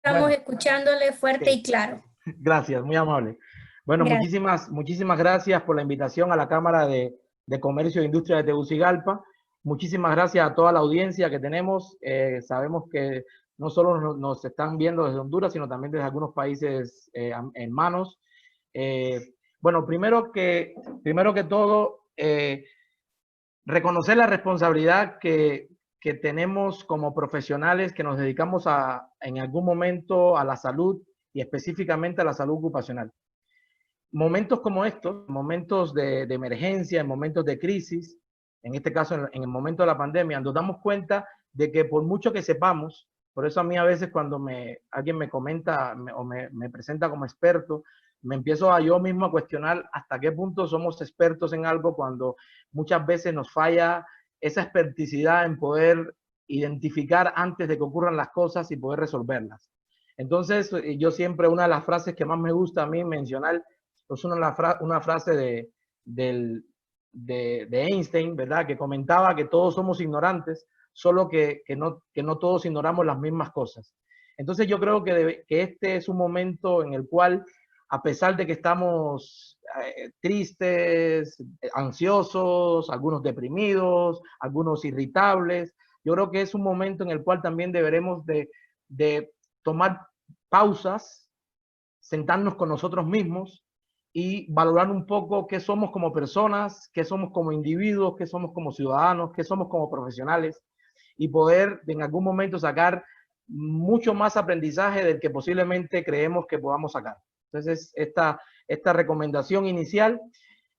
Estamos Bueno, escuchándole ok, fuerte y claro. gracias, muy amable. Bueno, Gracias. muchísimas gracias por la invitación a la Cámara de Comercio e Industria de Tegucigalpa. Muchísimas gracias a toda la audiencia que tenemos. Sabemos que no solo nos están viendo desde Honduras, sino también desde algunos países hermanos. Bueno, primero que todo, reconocer la responsabilidad que tenemos como profesionales que nos dedicamos en algún momento a la salud y específicamente a la salud ocupacional. Momentos como estos, momentos de emergencia, en momentos de crisis, en este caso en el momento de la pandemia, nos damos cuenta de que por mucho que sepamos, por eso a mí a veces cuando alguien me comenta o me presenta como experto, me empiezo a yo mismo a cuestionar hasta qué punto somos expertos en algo cuando muchas veces nos falla esa experticidad en poder identificar antes de que ocurran las cosas y poder resolverlas. Entonces, yo siempre, una de las frases que más me gusta a mí mencionar es una frase de Einstein, ¿verdad? Que comentaba que todos somos ignorantes, solo que no todos ignoramos las mismas cosas. Entonces yo creo que este es un momento en el cual, a pesar de que estamos tristes, ansiosos, algunos deprimidos, algunos irritables, yo creo que es un momento en el cual también deberemos de tomar pausas, sentarnos con nosotros mismos y valorar un poco qué somos como personas, qué somos como individuos, qué somos como ciudadanos, qué somos como profesionales y poder en algún momento sacar mucho más aprendizaje del que posiblemente creemos que podamos sacar. Entonces, esta recomendación inicial.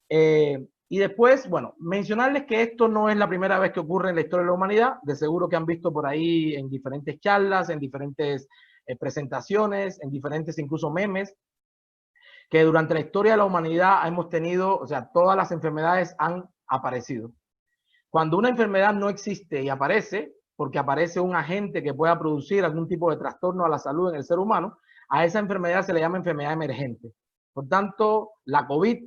Y después, bueno, mencionarles que esto no es la primera vez que ocurre en la historia de la humanidad. De seguro que han visto por ahí en diferentes charlas, en diferentes presentaciones, en diferentes incluso memes, que durante la historia de la humanidad hemos tenido, o sea, todas las enfermedades han aparecido. Cuando una enfermedad no existe y aparece, porque aparece un agente que pueda producir algún tipo de trastorno a la salud en el ser humano, a esa enfermedad se le llama enfermedad emergente. Por tanto, la COVID,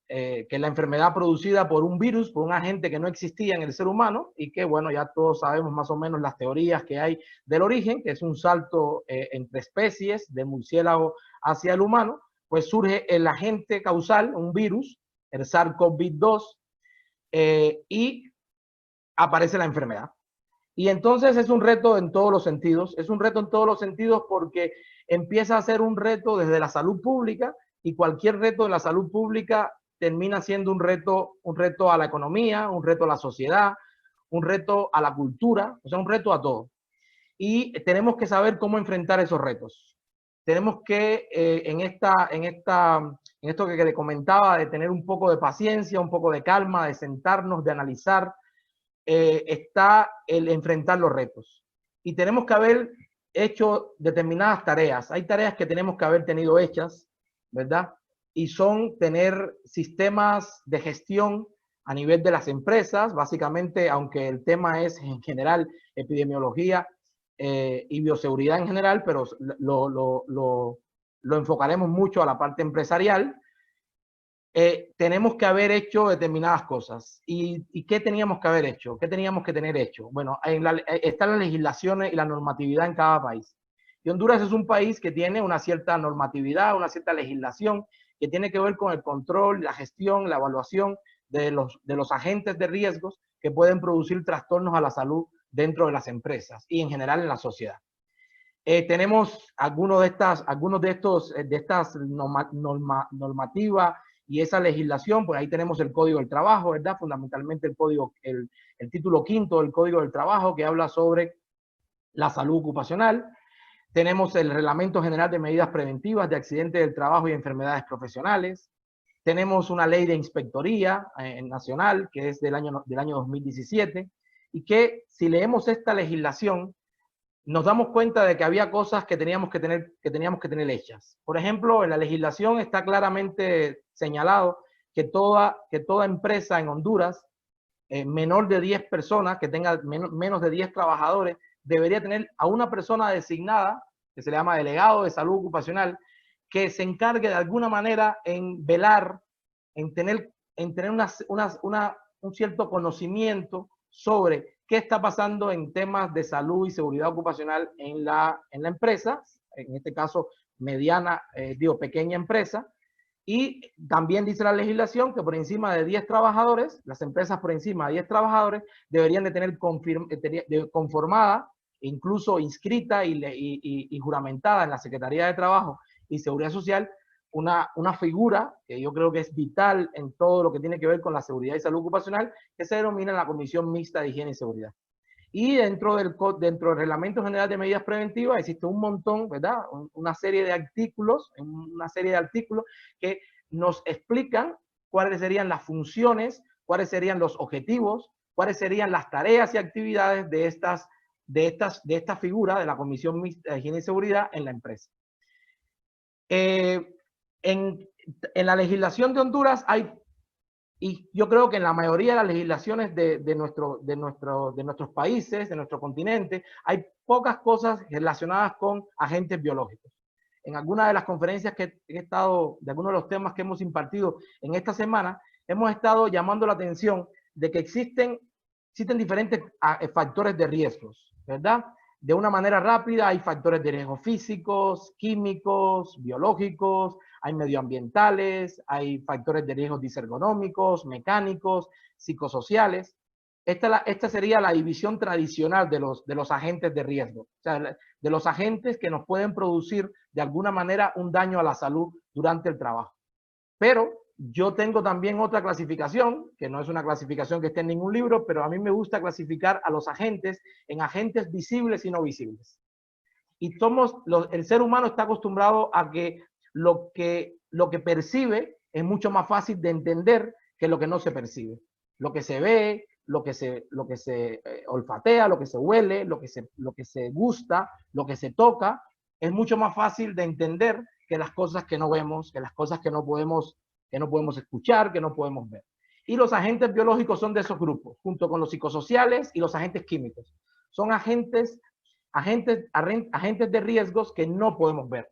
que es la enfermedad producida por un virus, por un agente que no existía en el ser humano y que, bueno, ya todos sabemos más o menos las teorías que hay del origen, que es un salto entre especies de murciélago hacia el humano, pues surge el agente causal, un virus, el SARS-CoV-2, y aparece la enfermedad. Y entonces es un reto en todos los sentidos, es un reto en todos los sentidos porque empieza a ser un reto desde la salud pública y cualquier reto de la salud pública termina siendo un reto a la economía, un reto a la sociedad, un reto a la cultura, o sea, un reto a todo. Y tenemos que saber cómo enfrentar esos retos. Tenemos que, en esto que le comentaba, de tener un poco de paciencia, un poco de calma, de sentarnos, de analizar, está el enfrentar los retos. Y tenemos que haber hecho determinadas tareas. Hay tareas que tenemos que haber tenido hechas, ¿verdad? Y son tener sistemas de gestión a nivel de las empresas, básicamente, aunque el tema es en general epidemiología y bioseguridad en general, pero lo enfocaremos mucho a la parte empresarial. Tenemos que haber hecho determinadas cosas. ¿Y qué teníamos que haber hecho? ¿Qué teníamos que tener hecho? Bueno, están las legislaciones y la normatividad en cada país. Y Honduras es un país que tiene una cierta normatividad, una cierta legislación que tiene que ver con el control, la gestión, la evaluación de los agentes de riesgos que pueden producir trastornos a la salud dentro de las empresas y en general en la sociedad. Tenemos algunos de estas normativas y esa legislación, pues ahí tenemos el Código del Trabajo, ¿verdad? Fundamentalmente el título quinto del Código del Trabajo que habla sobre la salud ocupacional. Tenemos el Reglamento General de Medidas Preventivas de Accidentes del Trabajo y Enfermedades Profesionales. Tenemos una ley de inspectoría nacional que es del año 2017 y que si leemos esta legislación nos damos cuenta de que había cosas que teníamos que tener hechas. Por ejemplo, en la legislación está claramente señalado que toda empresa en Honduras, menor de 10 personas, que tenga menos de 10 trabajadores, debería tener a una persona designada, que se le llama delegado de salud ocupacional, que se encargue de alguna manera en velar, en tener un cierto conocimiento sobre qué está pasando en temas de salud y seguridad ocupacional en la empresa, en este caso mediana, pequeña empresa. Y también dice la legislación que por encima de 10 trabajadores, las empresas por encima de 10 trabajadores deberían de tener conformada, incluso inscrita y juramentada en la Secretaría de Trabajo y Seguridad Social, una figura que yo creo que es vital en todo lo que tiene que ver con la seguridad y salud ocupacional, que se denomina la Comisión Mixta de Higiene y Seguridad. Y dentro del Reglamento General de Medidas Preventivas existe un montón, ¿verdad? Una serie de artículos que nos explican cuáles serían las funciones, cuáles serían los objetivos, cuáles serían las tareas y actividades de esta figura de la Comisión Mixta de Higiene y Seguridad en la empresa. En la legislación de Honduras hay, y yo creo que en la mayoría de las legislaciones de nuestros países, de nuestro continente, hay pocas cosas relacionadas con agentes biológicos. En algunas de las conferencias que he estado, de algunos de los temas que hemos impartido en esta semana, hemos estado llamando la atención de que existen diferentes factores de riesgos, ¿verdad? De una manera rápida hay factores de riesgo físicos, químicos, biológicos, hay medioambientales, hay factores de riesgo disergonómicos, mecánicos, psicosociales. Esta sería la división tradicional de los agentes de riesgo, o sea, de los agentes que nos pueden producir de alguna manera un daño a la salud durante el trabajo. Pero yo tengo también otra clasificación, que no es una clasificación que esté en ningún libro, pero a mí me gusta clasificar a los agentes en agentes visibles y no visibles. Y el ser humano está acostumbrado a que lo que percibe es mucho más fácil de entender que lo que no se percibe. Lo que se ve, lo que se olfatea, lo que se huele, lo que se gusta, lo que se toca, es mucho más fácil de entender que las cosas que no vemos, que las cosas que no podemos escuchar, que no podemos ver. Y los agentes biológicos son de esos grupos, junto con los psicosociales y los agentes químicos. Son agentes de riesgos que no podemos ver.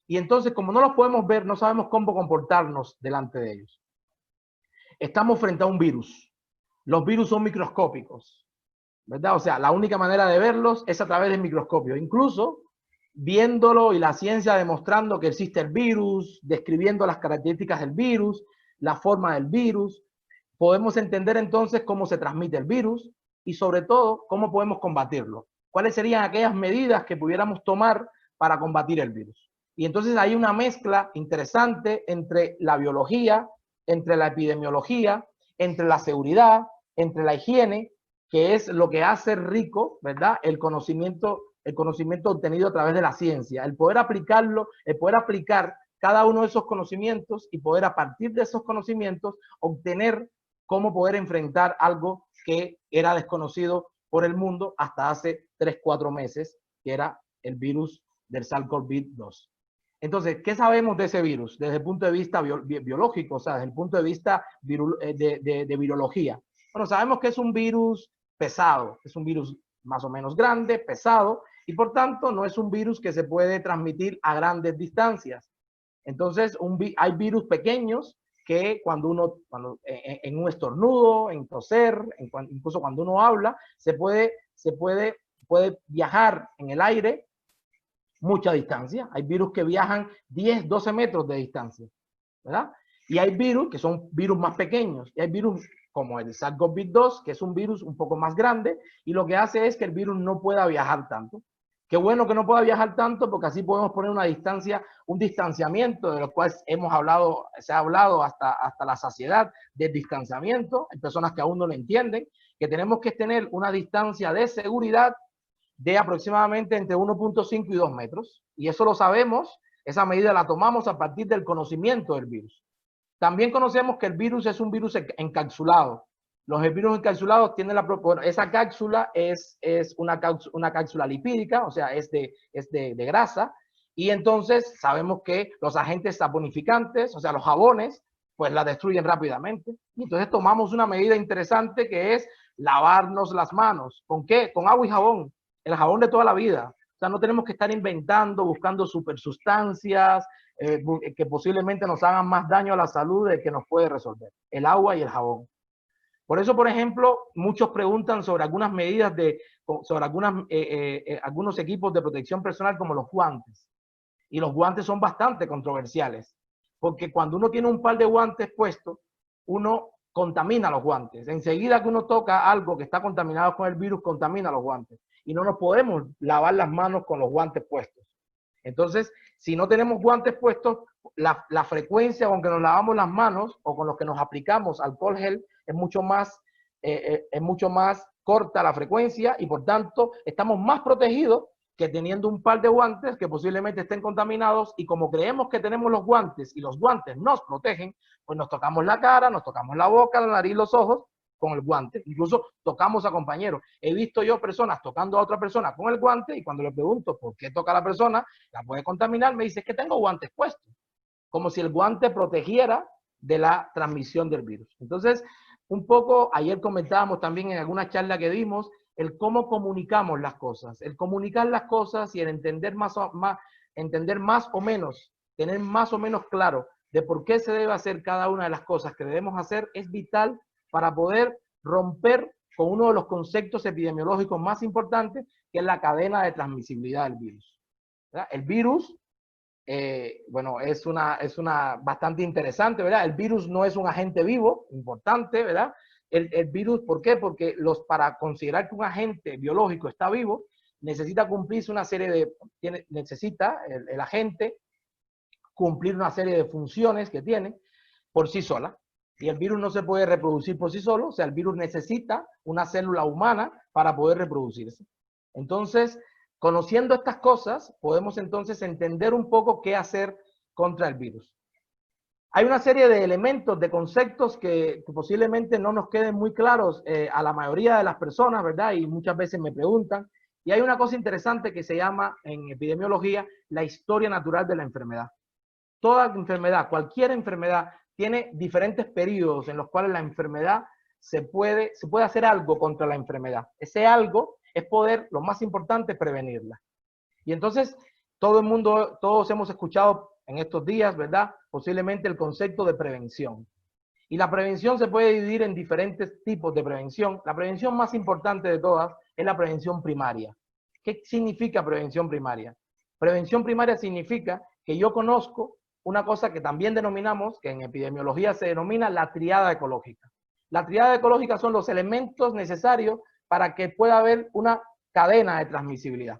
Y entonces, como no los podemos ver, no sabemos cómo comportarnos delante de ellos. Estamos frente a un virus. Los virus son microscópicos, ¿verdad? O sea, la única manera de verlos es a través del microscopio. Incluso viéndolo y la ciencia demostrando que existe el virus, describiendo las características del virus, la forma del virus, podemos entender entonces cómo se transmite el virus y sobre todo cómo podemos combatirlo. ¿Cuáles serían aquellas medidas que pudiéramos tomar para combatir el virus? Y entonces hay una mezcla interesante entre la biología, entre la epidemiología, entre la seguridad, entre la higiene, que es lo que hace rico, ¿verdad? El conocimiento obtenido a través de la ciencia, el poder aplicarlo, el poder aplicar cada uno de esos conocimientos y poder a partir de esos conocimientos obtener cómo poder enfrentar algo que era desconocido por el mundo hasta hace 3-4 meses, que era el virus del SARS-CoV-2. Entonces, ¿qué sabemos de ese virus desde el punto de vista biológico, o sea, desde el punto de vista de virología? Bueno, sabemos que es un virus pesado, es un virus más o menos grande, pesado, y por tanto no es un virus que se puede transmitir a grandes distancias. Entonces, hay virus pequeños que en un estornudo, en toser, incluso cuando uno habla, puede viajar en el aire mucha distancia. Hay virus que viajan 10, 12 metros de distancia, ¿verdad? Y hay virus que son virus más pequeños. Y hay virus como el SARS-CoV-2, que es un virus un poco más grande, y lo que hace es que el virus no pueda viajar tanto. Qué bueno que no pueda viajar tanto, porque así podemos poner una distancia, un distanciamiento, de lo cual se ha hablado hasta la saciedad del distanciamiento. Hay personas que aún no lo entienden, que tenemos que tener una distancia de seguridad de aproximadamente entre 1.5 y 2 metros. Y eso lo sabemos, esa medida la tomamos a partir del conocimiento del virus. También conocemos que el virus es un virus encapsulado. Los virus encapsulados tienen esa cápsula es una cápsula lipídica, o sea, es de grasa, y entonces sabemos que los agentes saponificantes, o sea, los jabones, pues la destruyen rápidamente. Y entonces tomamos una medida interesante que es lavarnos las manos. ¿Con qué? Con agua y jabón. El jabón de toda la vida. O sea, no tenemos que estar inventando, buscando supersustancias que posiblemente nos hagan más daño a la salud del que nos puede resolver. El agua y el jabón. Por eso, por ejemplo, muchos preguntan sobre algunas medidas sobre algunos equipos de protección personal como los guantes. Y los guantes son bastante controversiales, porque cuando uno tiene un par de guantes puestos, uno contamina los guantes. Enseguida que uno toca algo que está contaminado con el virus, contamina los guantes. Y no nos podemos lavar las manos con los guantes puestos. Entonces, si no tenemos guantes puestos, la frecuencia con que nos lavamos las manos o con los que nos aplicamos alcohol gel es mucho más corta la frecuencia y por tanto estamos más protegidos que teniendo un par de guantes que posiblemente estén contaminados y como creemos que tenemos los guantes y los guantes nos protegen, pues nos tocamos la cara, nos tocamos la boca, la nariz, los ojos con el guante. Incluso tocamos a compañeros. He visto yo personas tocando a otra persona con el guante y cuando le pregunto por qué toca a la persona, la puede contaminar, me dice, es que tengo guantes puestos. Como si el guante protegiera de la transmisión del virus. Entonces, un poco, ayer comentábamos también en alguna charla que dimos, el cómo comunicamos las cosas. El comunicar las cosas y el entender más o menos, tener más o menos claro de por qué se debe hacer cada una de las cosas que debemos hacer es vital para poder romper con uno de los conceptos epidemiológicos más importantes, que es la cadena de transmisibilidad del virus. ¿Verdad? El virus, bueno, es una bastante interesante, ¿verdad? El virus no es un agente vivo, importante, ¿verdad? El virus, ¿por qué? Porque para considerar que un agente biológico está vivo, necesita cumplirse una serie de, necesita el agente cumplir una serie de funciones que tiene por sí sola. Y el virus no se puede reproducir por sí solo, o sea, el virus necesita una célula humana para poder reproducirse. Entonces, conociendo estas cosas, podemos entonces entender un poco qué hacer contra el virus. Hay una serie de elementos, de conceptos que posiblemente no nos queden muy claros a la mayoría de las personas, ¿verdad? Y muchas veces me preguntan. Y hay una cosa interesante que se llama en epidemiología la historia natural de la enfermedad. Toda enfermedad, cualquier enfermedad, tiene diferentes periodos en los cuales la enfermedad se puede hacer algo contra la enfermedad. Ese algo es poder, lo más importante, prevenirla. Y entonces, todos hemos escuchado en estos días, ¿verdad? Posiblemente el concepto de prevención. Y la prevención se puede dividir en diferentes tipos de prevención. La prevención más importante de todas es la prevención primaria. ¿Qué significa prevención primaria? Prevención primaria significa que yo conozco una cosa que también denominamos, que en epidemiología se denomina la triada ecológica. La triada ecológica son los elementos necesarios para que pueda haber una cadena de transmisibilidad.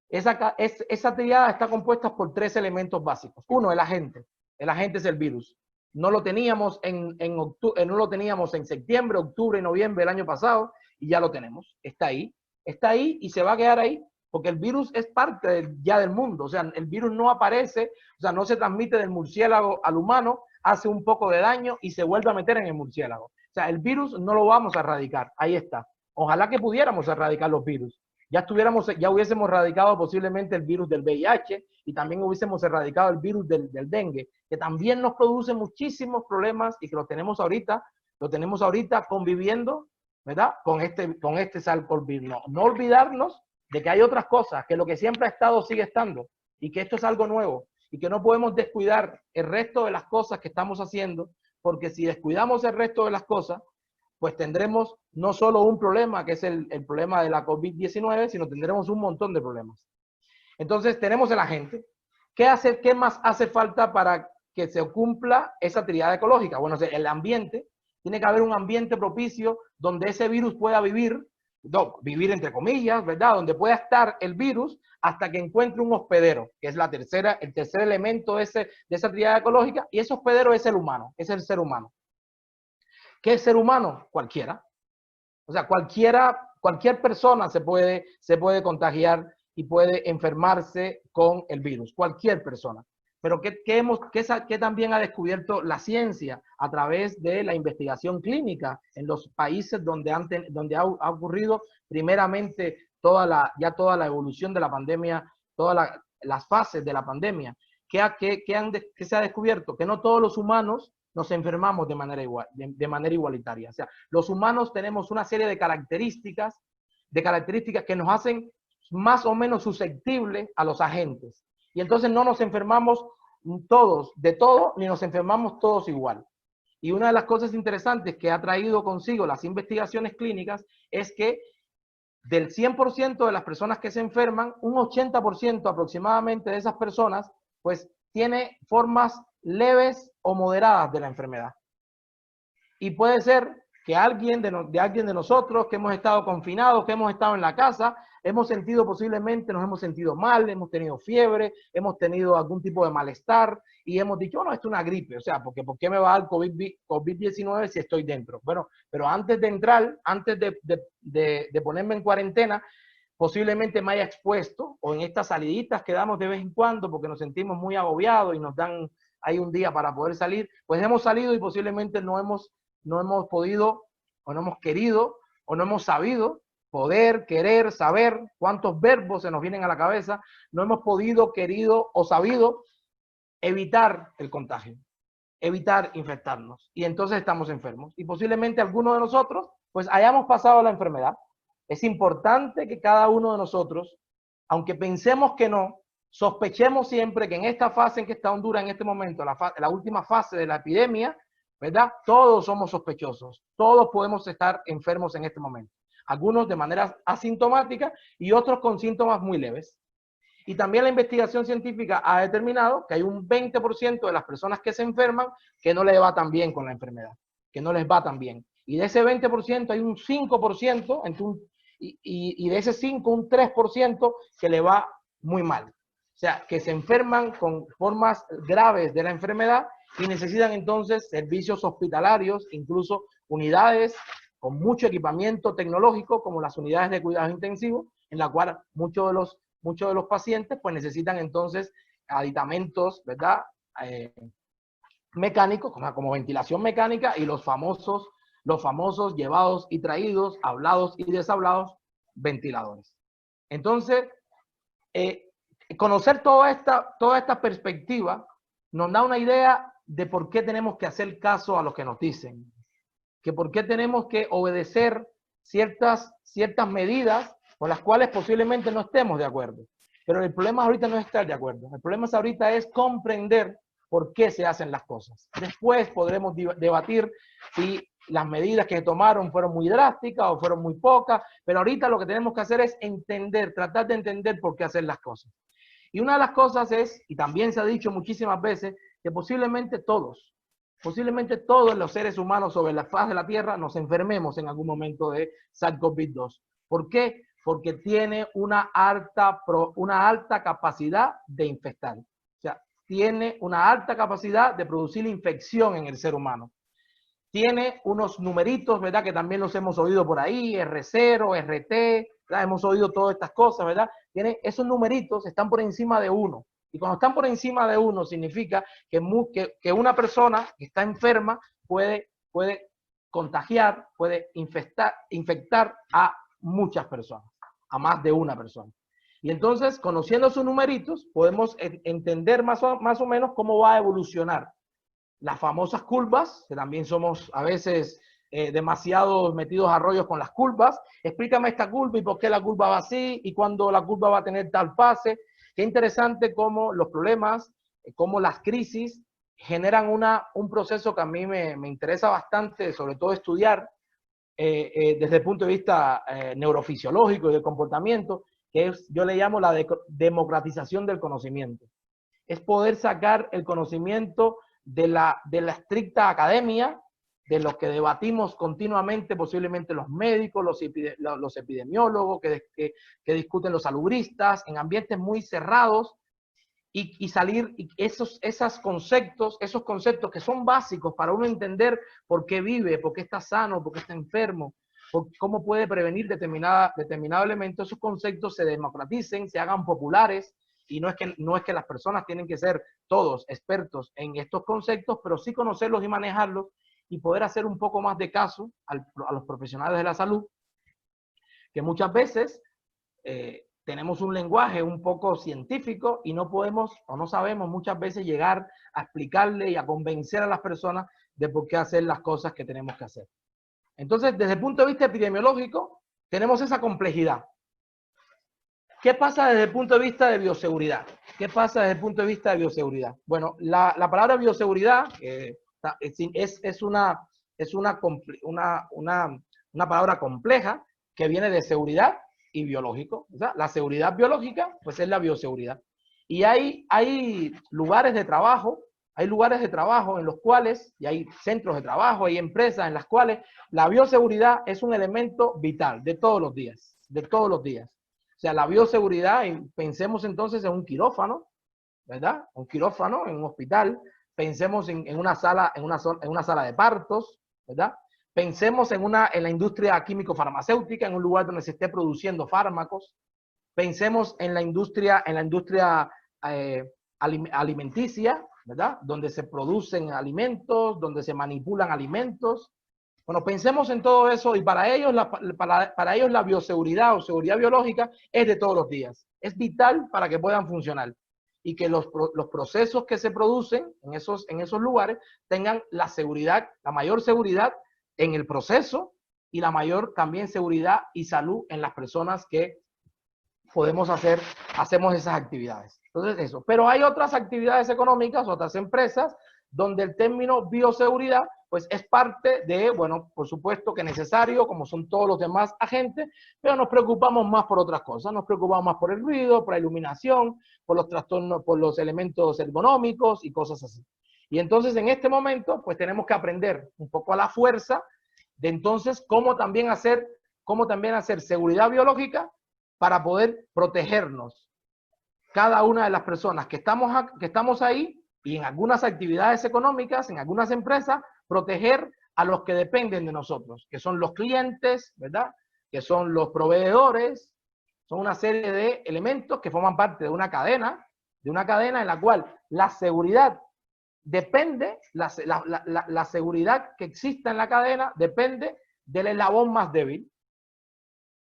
Esa triada está compuesta por 3 elementos básicos. Uno, el agente. El agente es el virus. No lo teníamos no lo teníamos en septiembre, octubre y noviembre del año pasado y ya lo tenemos. Está ahí y se va a quedar ahí porque el virus es parte ya del mundo. O sea, el virus no aparece, o sea, no se transmite del murciélago al humano, hace un poco de daño y se vuelve a meter en el murciélago. O sea, el virus no lo vamos a erradicar. Ahí está. Ojalá que pudiéramos erradicar los virus. Ya hubiésemos erradicado posiblemente el virus del VIH y también hubiésemos erradicado el virus del dengue, que también nos produce muchísimos problemas y que lo tenemos ahorita conviviendo, ¿verdad? Con este SARS-CoV-2. No olvidarnos de que hay otras cosas, que lo que siempre ha estado sigue estando y que esto es algo nuevo y que no podemos descuidar el resto de las cosas que estamos haciendo, porque si descuidamos el resto de las cosas, pues tendremos no solo un problema, que es el problema de la COVID-19, sino tendremos un montón de problemas. Entonces, tenemos el agente. ¿Qué más hace falta para que se cumpla esa triada ecológica? Bueno, el ambiente. Tiene que haber un ambiente propicio donde ese virus pueda vivir entre comillas, ¿verdad? Donde pueda estar el virus hasta que encuentre un hospedero, que es el tercer elemento de esa triada ecológica, y ese hospedero es el humano, es el ser humano. ¿Qué es ser humano? Cualquiera. O sea, cualquier persona se puede contagiar y puede enfermarse con el virus. Cualquier persona. Pero ¿qué también ha descubierto la ciencia a través de la investigación clínica en los países donde ha ocurrido primeramente toda la evolución de la pandemia, todas las fases de la pandemia? ¿Qué se ha descubierto? Que no todos los humanos nos enfermamos de manera igualitaria. O sea, los humanos tenemos una serie de características que nos hacen más o menos susceptibles a los agentes. Y entonces no nos enfermamos todos de todo, ni nos enfermamos todos igual. Y una de las cosas interesantes que ha traído consigo las investigaciones clínicas es que del 100% de las personas que se enferman, un 80% aproximadamente de esas personas, pues tiene formas leves o moderadas de la enfermedad. Y puede ser que alguien de nosotros que hemos estado confinados, que hemos estado en la casa, hemos sentido posiblemente, nos hemos sentido mal, hemos tenido fiebre, hemos tenido algún tipo de malestar y hemos dicho, no, esto es una gripe, o sea, porque ¿por qué me va a dar COVID-19 si estoy dentro? Bueno, pero antes de entrar, antes de ponerme en cuarentena, posiblemente me haya expuesto, o en estas saliditas que damos de vez en cuando porque nos sentimos muy agobiados y nos dan ahí un día para poder salir, pues hemos salido y posiblemente no hemos podido, o no hemos querido, o no hemos sabido poder, querer, saber cuántos verbos se nos vienen a la cabeza, no hemos podido, querido o sabido evitar el contagio, evitar infectarnos. Y entonces estamos enfermos. Y posiblemente algunos de nosotros, pues hayamos pasado la enfermedad. Es importante que cada uno de nosotros, aunque pensemos que no, sospechemos siempre que en esta fase en que está Honduras en este momento, la última fase de la epidemia, ¿verdad? Todos somos sospechosos, todos podemos estar enfermos en este momento. Algunos de manera asintomática y otros con síntomas muy leves. Y también la investigación científica ha determinado que hay un 20% de las personas que se enferman que no les va tan bien con la enfermedad, que no les va tan bien. Y de ese 20% hay un 5%, y de ese 5, un 3% que le va muy mal. O sea, que se enferman con formas graves de la enfermedad y necesitan entonces servicios hospitalarios, incluso unidades con mucho equipamiento tecnológico, como las unidades de cuidados intensivos, en la cual muchos de los pacientes pues necesitan entonces aditamentos, ¿verdad? Mecánicos, como ventilación mecánica y los famosos llevados y traídos, hablados y deshablados, ventiladores. Entonces, conocer toda esta perspectiva nos da una idea de por qué tenemos que hacer caso a lo que nos dicen, que por qué tenemos que obedecer ciertas medidas con las cuales posiblemente no estemos de acuerdo. Pero el problema ahorita no es estar de acuerdo. El problema ahorita es comprender por qué se hacen las cosas. Después podremos debatir si las medidas que tomaron fueron muy drásticas o fueron muy pocas, pero ahorita lo que tenemos que hacer es entender, tratar de entender por qué hacer las cosas. Y una de las cosas es, y también se ha dicho muchísimas veces, que posiblemente todos los seres humanos sobre la faz de la Tierra nos enfermemos en algún momento de SARS-CoV-2. ¿Por qué? Porque tiene una alta capacidad de infectar. O sea, tiene una alta capacidad de producir infección en el ser humano. Tiene unos numeritos, ¿verdad? Que también los hemos oído por ahí, R0, RT, ¿verdad? Hemos oído todas estas cosas, ¿verdad? Esos numeritos están por encima de 1. Y cuando están por encima de 1 significa que una persona que está enferma puede contagiar, puede infectar a muchas personas, a más de una persona. Y entonces, conociendo sus numeritos, podemos entender más o menos cómo va a evolucionar. Las famosas curvas, que también somos a veces demasiado metidos a rollos con las curvas. Explícame esta curva y por qué la curva va así y cuándo la curva va a tener tal fase. Qué interesante cómo los problemas, cómo las crisis generan un proceso que a mí me interesa bastante, sobre todo estudiar desde el punto de vista neurofisiológico y del comportamiento, que yo le llamo la democratización del conocimiento. Es poder sacar el conocimiento de la estricta academia, de lo que debatimos continuamente, posiblemente los médicos, los epidemiólogos, que discuten los salubristas, en ambientes muy cerrados, y salir esos conceptos que son básicos para uno entender por qué vive, por qué está sano, por qué está enfermo, cómo puede prevenir determinado elemento, esos conceptos se democraticen, se hagan populares. Y no es que las personas tienen que ser todos expertos en estos conceptos, pero sí conocerlos y manejarlos y poder hacer un poco más de caso a los profesionales de la salud, que muchas veces tenemos un lenguaje un poco científico y no podemos o no sabemos muchas veces llegar a explicarle y a convencer a las personas de por qué hacer las cosas que tenemos que hacer. Entonces, desde el punto de vista epidemiológico, tenemos esa complejidad. ¿Qué pasa desde el punto de vista de bioseguridad? ¿Qué pasa desde el punto de vista de bioseguridad? Bueno, la palabra bioseguridad, una palabra compleja que viene de seguridad y biológico. O sea, la seguridad biológica, pues es la bioseguridad. Y hay lugares de trabajo, en los cuales, y hay centros de trabajo, hay empresas en las cuales la bioseguridad es un elemento vital de todos los días, de todos los días. O sea, la bioseguridad, pensemos entonces en un quirófano, ¿verdad? Un quirófano en un hospital, pensemos en una sala de partos, ¿verdad? Pensemos en la industria químico-farmacéutica, en un lugar donde se esté produciendo fármacos. Pensemos en la industria alimenticia, ¿verdad? Donde se producen alimentos, donde se manipulan alimentos. Bueno, pensemos en todo eso y para ellos la bioseguridad o seguridad biológica es de todos los días. Es vital para que puedan funcionar y que los procesos que se producen en esos lugares tengan la seguridad, la mayor seguridad en el proceso y la mayor también seguridad y salud en las personas que hacemos esas actividades. Entonces eso. Pero hay otras actividades económicas, otras empresas, donde el término bioseguridad pues es parte de, bueno, por supuesto que necesario, como son todos los demás agentes, pero nos preocupamos más por otras cosas, nos preocupamos más por el ruido, por la iluminación, por los trastornos, por los elementos ergonómicos y cosas así. Y entonces en este momento pues tenemos que aprender un poco a la fuerza de entonces cómo también hacer seguridad biológica para poder protegernos. Cada una de las personas que estamos ahí y en algunas actividades económicas, en algunas empresas, proteger a los que dependen de nosotros, que son los clientes, ¿verdad? Que son los proveedores, son una serie de elementos que forman parte de una cadena en la cual la seguridad depende, la seguridad que exista en la cadena depende del eslabón más débil.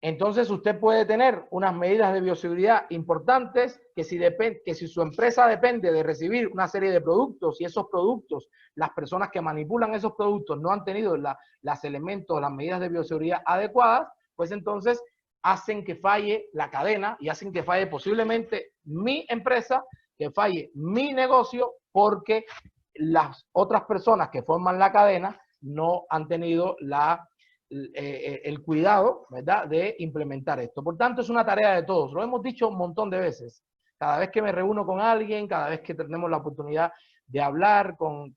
Entonces usted puede tener unas medidas de bioseguridad importantes que si su empresa depende de recibir una serie de productos y esos productos, las personas que manipulan esos productos no han tenido las medidas de bioseguridad adecuadas, pues entonces hacen que falle la cadena y hacen que falle posiblemente mi empresa, que falle mi negocio, porque las otras personas que forman la cadena no han tenido el cuidado, ¿verdad?, de implementar esto. Por tanto, es una tarea de todos. Lo hemos dicho un montón de veces. Cada vez que me reúno con alguien, cada vez que tenemos la oportunidad de hablar con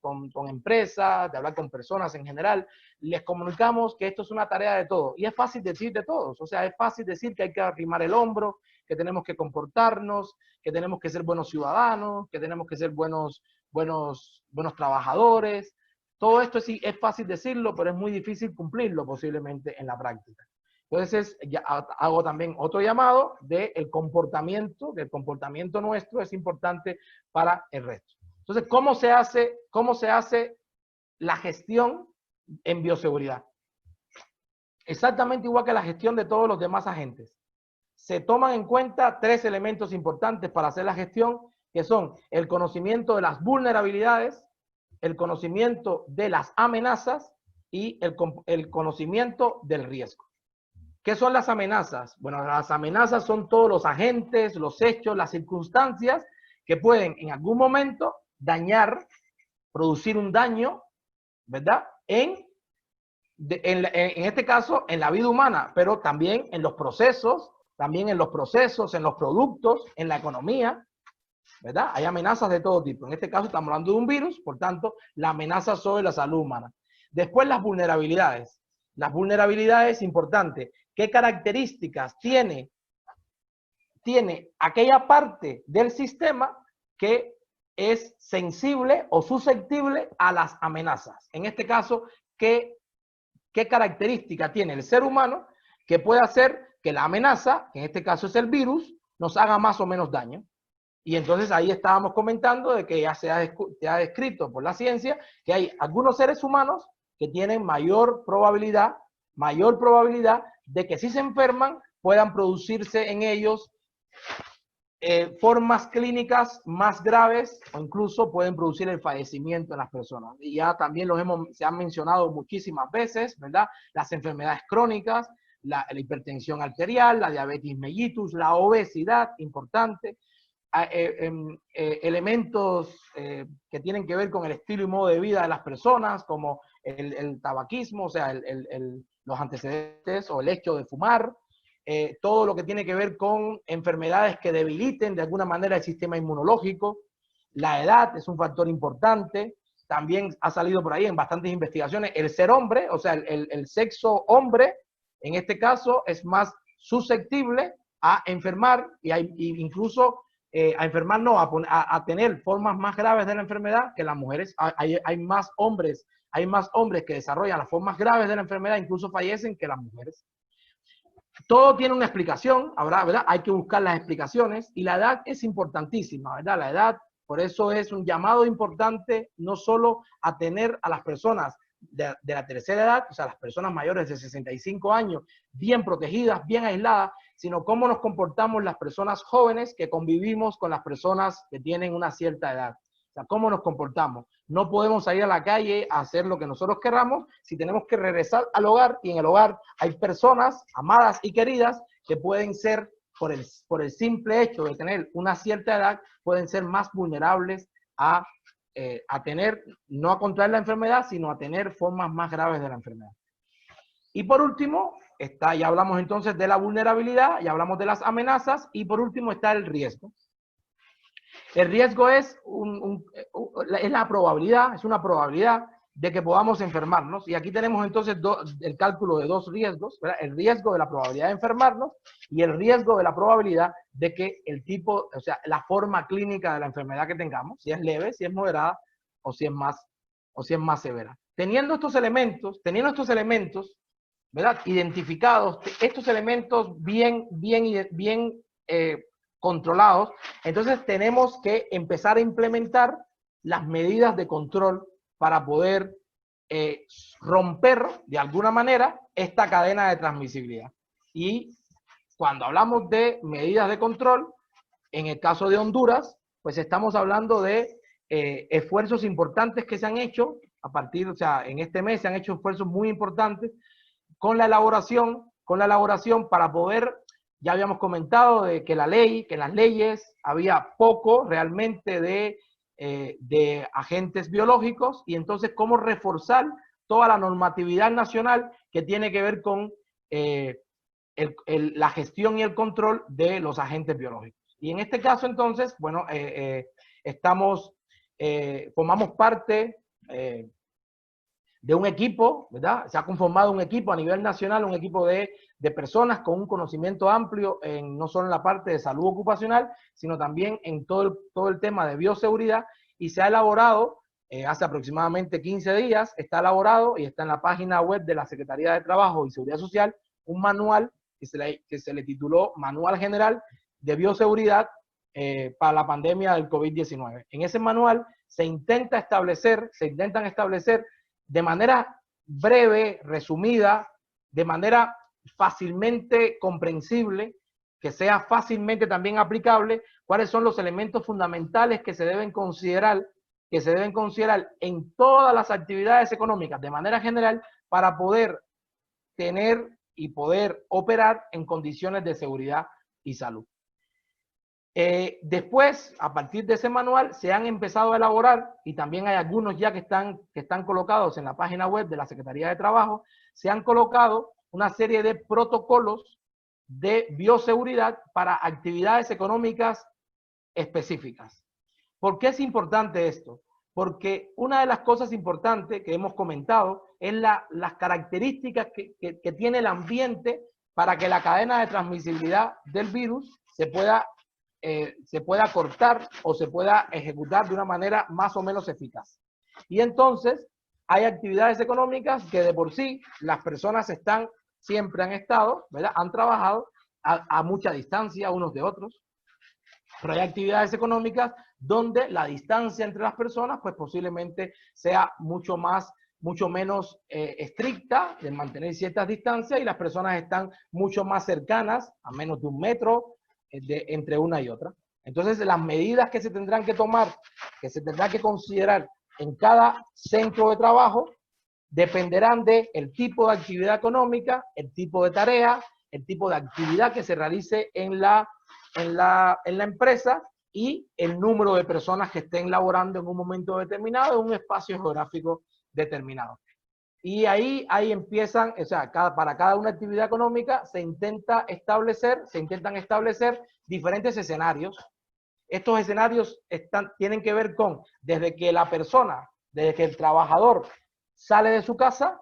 empresas, de hablar con personas en general, les comunicamos que esto es una tarea de todos. Y es fácil decir de todos. O sea, es fácil decir que hay que arrimar el hombro, que tenemos que comportarnos, que tenemos que ser buenos ciudadanos, que tenemos que ser buenos trabajadores. Todo esto sí es fácil decirlo, pero es muy difícil cumplirlo posiblemente en la práctica. Entonces, ya hago también otro llamado del comportamiento, que el comportamiento nuestro es importante para el resto. Entonces, ¿cómo se hace la gestión en bioseguridad? Exactamente igual que la gestión de todos los demás agentes. Se toman en cuenta 3 elementos importantes para hacer la gestión, que son el conocimiento de las vulnerabilidades, el conocimiento de las amenazas y el conocimiento del riesgo. ¿Qué son las amenazas? Bueno, las amenazas son todos los agentes, los hechos, las circunstancias que pueden en algún momento dañar, producir un daño, ¿verdad? En este caso, en la vida humana, pero también en los procesos, en los productos, en la economía, ¿verdad? Hay amenazas de todo tipo. En este caso estamos hablando de un virus, por tanto, la amenaza sobre la salud humana. Después, las vulnerabilidades. Las vulnerabilidades, importante. ¿Qué características tiene aquella parte del sistema que es sensible o susceptible a las amenazas? En este caso, ¿qué característica tiene el ser humano que puede hacer que la amenaza, que en este caso es el virus, nos haga más o menos daño? Y entonces ahí estábamos comentando de que ya se ha descrito por la ciencia que hay algunos seres humanos que tienen mayor probabilidad de que si se enferman puedan producirse en ellos formas clínicas más graves o incluso pueden producir el fallecimiento en las personas. Y ya también se han mencionado muchísimas veces, ¿verdad? Las enfermedades crónicas, la hipertensión arterial, la diabetes mellitus, la obesidad, importante. elementos que tienen que ver con el estilo y modo de vida de las personas, como el tabaquismo, o sea, los antecedentes o el hecho de fumar, todo lo que tiene que ver con enfermedades que debiliten de alguna manera el sistema inmunológico. La edad es un factor importante. También ha salido por ahí en bastantes investigaciones el ser hombre, o sea, el sexo hombre, en este caso, es más susceptible a enfermar y incluso a enfermar, no, a tener formas más graves de la enfermedad que las mujeres. Hay más hombres que desarrollan las formas graves de la enfermedad, incluso fallecen, que las mujeres. Todo tiene una explicación, habrá, ¿verdad? Hay que buscar las explicaciones y la edad es importantísima, ¿verdad? La edad, por eso es un llamado importante no solo a tener a las personas de la tercera edad, o sea, las personas mayores de 65 años, bien protegidas, bien aisladas, sino cómo nos comportamos las personas jóvenes que convivimos con las personas que tienen una cierta edad. O sea, cómo nos comportamos. No podemos salir a la calle a hacer lo que nosotros queramos si tenemos que regresar al hogar, y en el hogar hay personas amadas y queridas que pueden ser, por el simple hecho de tener una cierta edad, pueden ser más vulnerables a tener, no a contraer la enfermedad, sino a tener formas más graves de la enfermedad. Y por último, ya hablamos entonces de la vulnerabilidad, ya hablamos de las amenazas, y por último está el riesgo. El riesgo es la probabilidad, es una probabilidad de que podamos enfermarnos. Y aquí tenemos entonces el cálculo de dos riesgos, ¿verdad? El riesgo de la probabilidad de enfermarnos y el riesgo de la probabilidad de que el tipo, o sea, la forma clínica de la enfermedad que tengamos, si es leve, si es moderada o si es más severa. Teniendo estos elementos, ¿verdad? Identificados, estos elementos bien controlados, entonces tenemos que empezar a implementar las medidas de control para poder romper de alguna manera esta cadena de transmisibilidad. Y cuando hablamos de medidas de control, en el caso de Honduras, pues estamos hablando de esfuerzos importantes que se han hecho a partir, o sea, en este mes se han hecho esfuerzos muy importantes con la elaboración para poder. Ya habíamos comentado de que en las leyes había poco realmente de agentes biológicos, y entonces cómo reforzar toda la normatividad nacional que tiene que ver con la gestión y el control de los agentes biológicos. Y en este caso entonces, bueno, formamos parte de un equipo, ¿verdad? Se ha conformado un equipo a nivel nacional, un equipo de personas con un conocimiento amplio no solo en la parte de salud ocupacional, sino también en todo el tema de bioseguridad, y se ha elaborado hace aproximadamente 15 días, está elaborado y está en la página web de la Secretaría de Trabajo y Seguridad Social un manual que se le tituló Manual General de Bioseguridad para la pandemia del COVID-19. En ese manual se intentan establecer de manera breve, resumida, de manera fácilmente comprensible, que sea fácilmente también aplicable, cuáles son los elementos fundamentales que se deben considerar en todas las actividades económicas de manera general para poder tener y poder operar en condiciones de seguridad y salud. Después, a partir de ese manual, se han empezado a elaborar, y también hay algunos ya que están colocados en la página web de la Secretaría de Trabajo, se han colocado una serie de protocolos de bioseguridad para actividades económicas específicas. ¿Por qué es importante esto? Porque una de las cosas importantes que hemos comentado es las características que tiene el ambiente para que la cadena de transmisibilidad del virus se pueda cortar o se pueda ejecutar de una manera más o menos eficaz. Y entonces hay actividades económicas que de por sí las personas siempre han estado, ¿verdad? Han trabajado a mucha distancia unos de otros, pero hay actividades económicas donde la distancia entre las personas pues posiblemente sea mucho menos estricta, de mantener ciertas distancias, y las personas están mucho más cercanas, a menos de 1 metro, entre una y otra. Entonces, las medidas que se tendrán que tomar, que se tendrá que considerar en cada centro de trabajo, dependerán del tipo de actividad económica, el tipo de tarea, el tipo de actividad que se realice en la empresa, y el número de personas que estén laborando en un momento determinado en un espacio geográfico determinado. Y ahí empiezan, o sea, para cada una actividad económica se intentan establecer diferentes escenarios. Estos escenarios tienen que ver con desde que el trabajador sale de su casa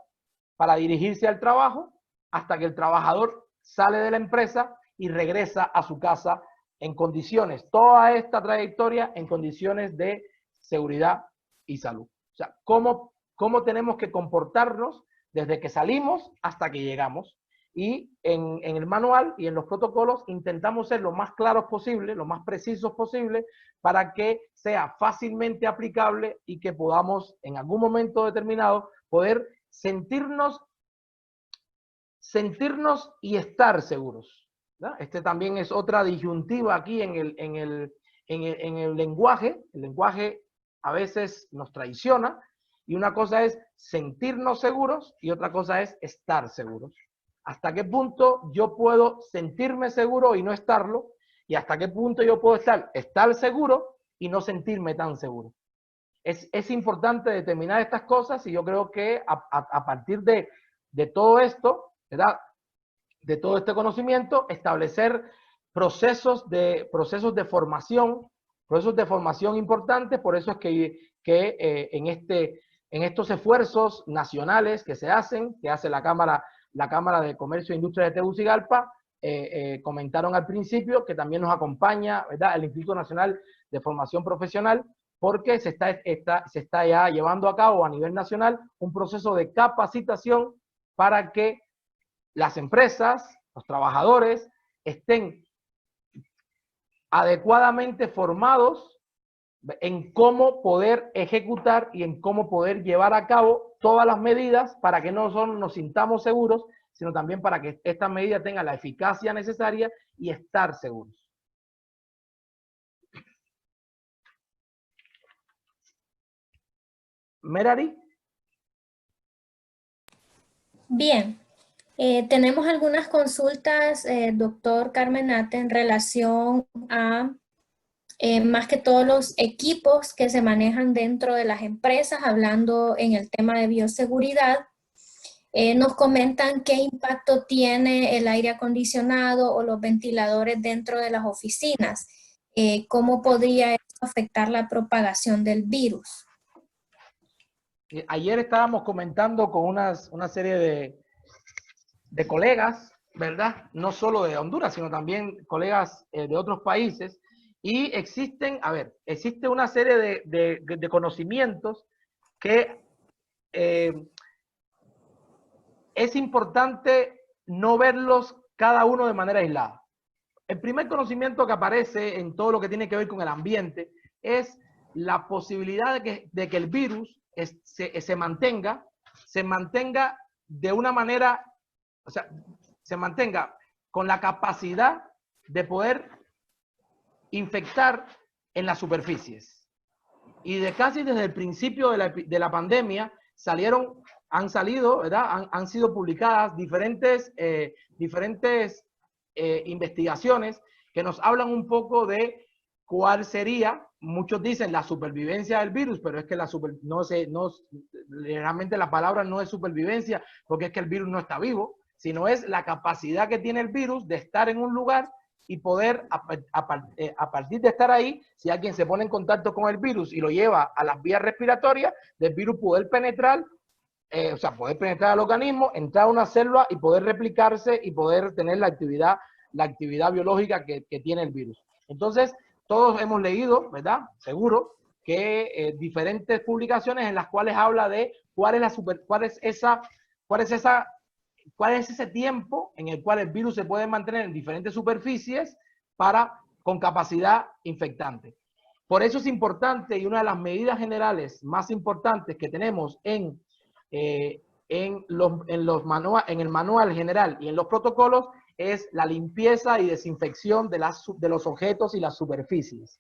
para dirigirse al trabajo, hasta que el trabajador sale de la empresa y regresa a su casa en condiciones, toda esta trayectoria en condiciones de seguridad y salud. O sea, cómo tenemos que comportarnos desde que salimos hasta que llegamos. Y en el manual y en los protocolos intentamos ser lo más claros posible, lo más precisos posible, para que sea fácilmente aplicable y que podamos en algún momento determinado poder sentirnos y estar seguros, ¿no? Este también es otra disyuntiva aquí en el lenguaje. El lenguaje a veces nos traiciona, y una cosa es sentirnos seguros y otra cosa es estar seguros. ¿Hasta qué punto yo puedo sentirme seguro y no estarlo? ¿Y hasta qué punto yo puedo estar seguro y no sentirme tan seguro? Es importante determinar estas cosas, y yo creo que a partir de todo esto, ¿verdad?, de todo este conocimiento, establecer procesos de formación importantes. Por eso es que en estos esfuerzos nacionales que hace la Cámara de Comercio e Industria de Tegucigalpa, comentaron al principio que también nos acompaña, ¿verdad?, el Instituto Nacional de Formación Profesional, porque se está ya llevando a cabo a nivel nacional un proceso de capacitación para que las empresas, los trabajadores, estén adecuadamente formados en cómo poder ejecutar y en cómo poder llevar a cabo todas las medidas, para que no solo nos sintamos seguros, sino también para que estas medidas tengan la eficacia necesaria y estar seguros. Merari. Bien. Tenemos algunas consultas, doctor Carmenate, en relación a más que todos los equipos que se manejan dentro de las empresas, hablando en el tema de bioseguridad. Nos comentan qué impacto tiene el aire acondicionado o los ventiladores dentro de las oficinas. ¿Cómo podría eso afectar la propagación del virus? Ayer estábamos comentando con una serie de colegas, ¿verdad? No solo de Honduras, sino también colegas de otros países. Y existe una serie de conocimientos que es importante no verlos cada uno de manera aislada. El primer conocimiento que aparece en todo lo que tiene que ver con el ambiente es la posibilidad de que el virus se mantenga de una manera, o sea, se mantenga con la capacidad de poder infectar en las superficies. Y casi desde el principio de la pandemia han salido, ¿verdad? Han sido publicadas diferentes investigaciones que nos hablan un poco de cuál sería. Muchos dicen la supervivencia del virus, pero es que realmente la palabra no es supervivencia, porque es que el virus no está vivo, sino es la capacidad que tiene el virus de estar en un lugar y poder, a partir de estar ahí, si alguien se pone en contacto con el virus y lo lleva a las vías respiratorias, del virus poder penetrar, poder penetrar al organismo, entrar a una célula y poder replicarse y poder tener la actividad biológica que tiene el virus. Entonces, todos hemos leído, ¿verdad?, seguro, que diferentes publicaciones en las cuales habla de cuál es ese tiempo en el cual el virus se puede mantener en diferentes superficies con capacidad infectante. Por eso es importante, y una de las medidas generales más importantes que tenemos en el manual general y en los protocolos, es la limpieza y desinfección de los objetos y las superficies.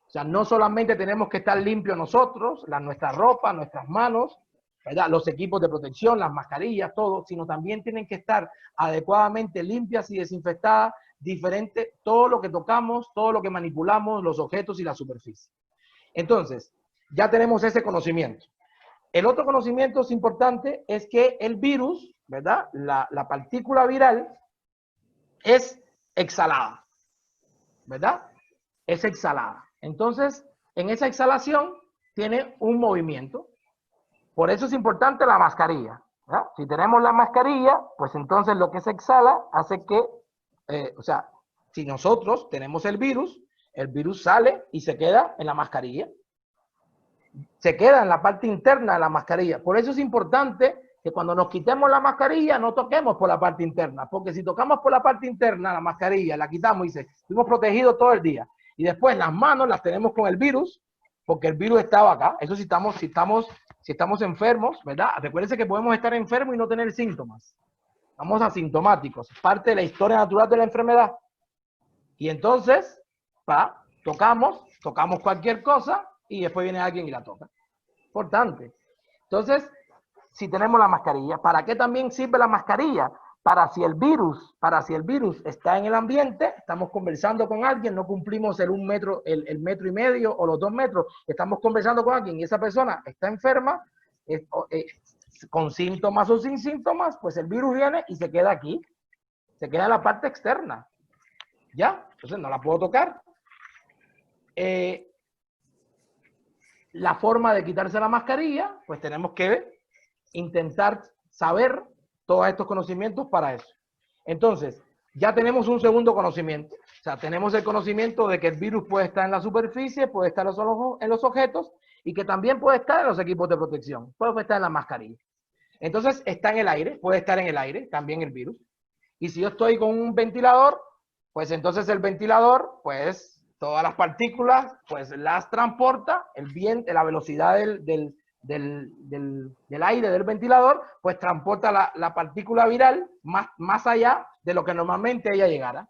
O sea, no solamente tenemos que estar limpios nosotros, nuestra ropa, nuestras manos, ¿verdad?, los equipos de protección, las mascarillas, todo, sino también tienen que estar adecuadamente limpias y desinfectadas diferente todo lo que tocamos, todo lo que manipulamos, los objetos y la superficie. Entonces, ya tenemos ese conocimiento. El otro conocimiento es importante, es que el virus, ¿verdad? La partícula viral es exhalada, ¿verdad? Es exhalada. Entonces, en esa exhalación tiene un movimiento. Por eso es importante la mascarilla, ¿verdad? Si tenemos la mascarilla, pues entonces lo que se exhala hace que, o sea, si nosotros tenemos el virus sale y se queda en la mascarilla. Se queda en la parte interna de la mascarilla. Por eso es importante que cuando nos quitemos la mascarilla no toquemos por la parte interna, porque si tocamos por la parte interna la mascarilla, la quitamos y estuvimos protegidos todo el día. Y después las manos las tenemos con el virus, porque el virus estaba acá. Eso si estamos enfermos, ¿verdad? Recuérdense que podemos estar enfermos y no tener síntomas. Estamos asintomáticos, parte de la historia natural de la enfermedad. Y entonces, tocamos cualquier cosa y después viene alguien y la toca. Importante. Entonces, si tenemos la mascarilla, ¿para qué también sirve la mascarilla? Para si el virus está en el ambiente, estamos conversando con alguien, no cumplimos el 1 metro, el metro y medio o los 2 metros, estamos conversando con alguien y esa persona está enferma, con síntomas o sin síntomas, pues el virus viene y se queda aquí, se queda en la parte externa. ¿Ya? Entonces no la puedo tocar. La forma de quitarse la mascarilla, pues tenemos que intentar saber todos estos conocimientos para eso. Entonces, ya tenemos un segundo conocimiento. O sea, tenemos el conocimiento de que el virus puede estar en la superficie, puede estar en los objetos y que también puede estar en los equipos de protección, puede estar en la mascarilla. Entonces, está en el aire, puede estar en el aire también el virus. Y si yo estoy con un ventilador, pues entonces el ventilador, pues todas las partículas, pues las transporta, el viento, la velocidad del aire del ventilador, pues transporta la partícula viral más allá de lo que normalmente ella llegara.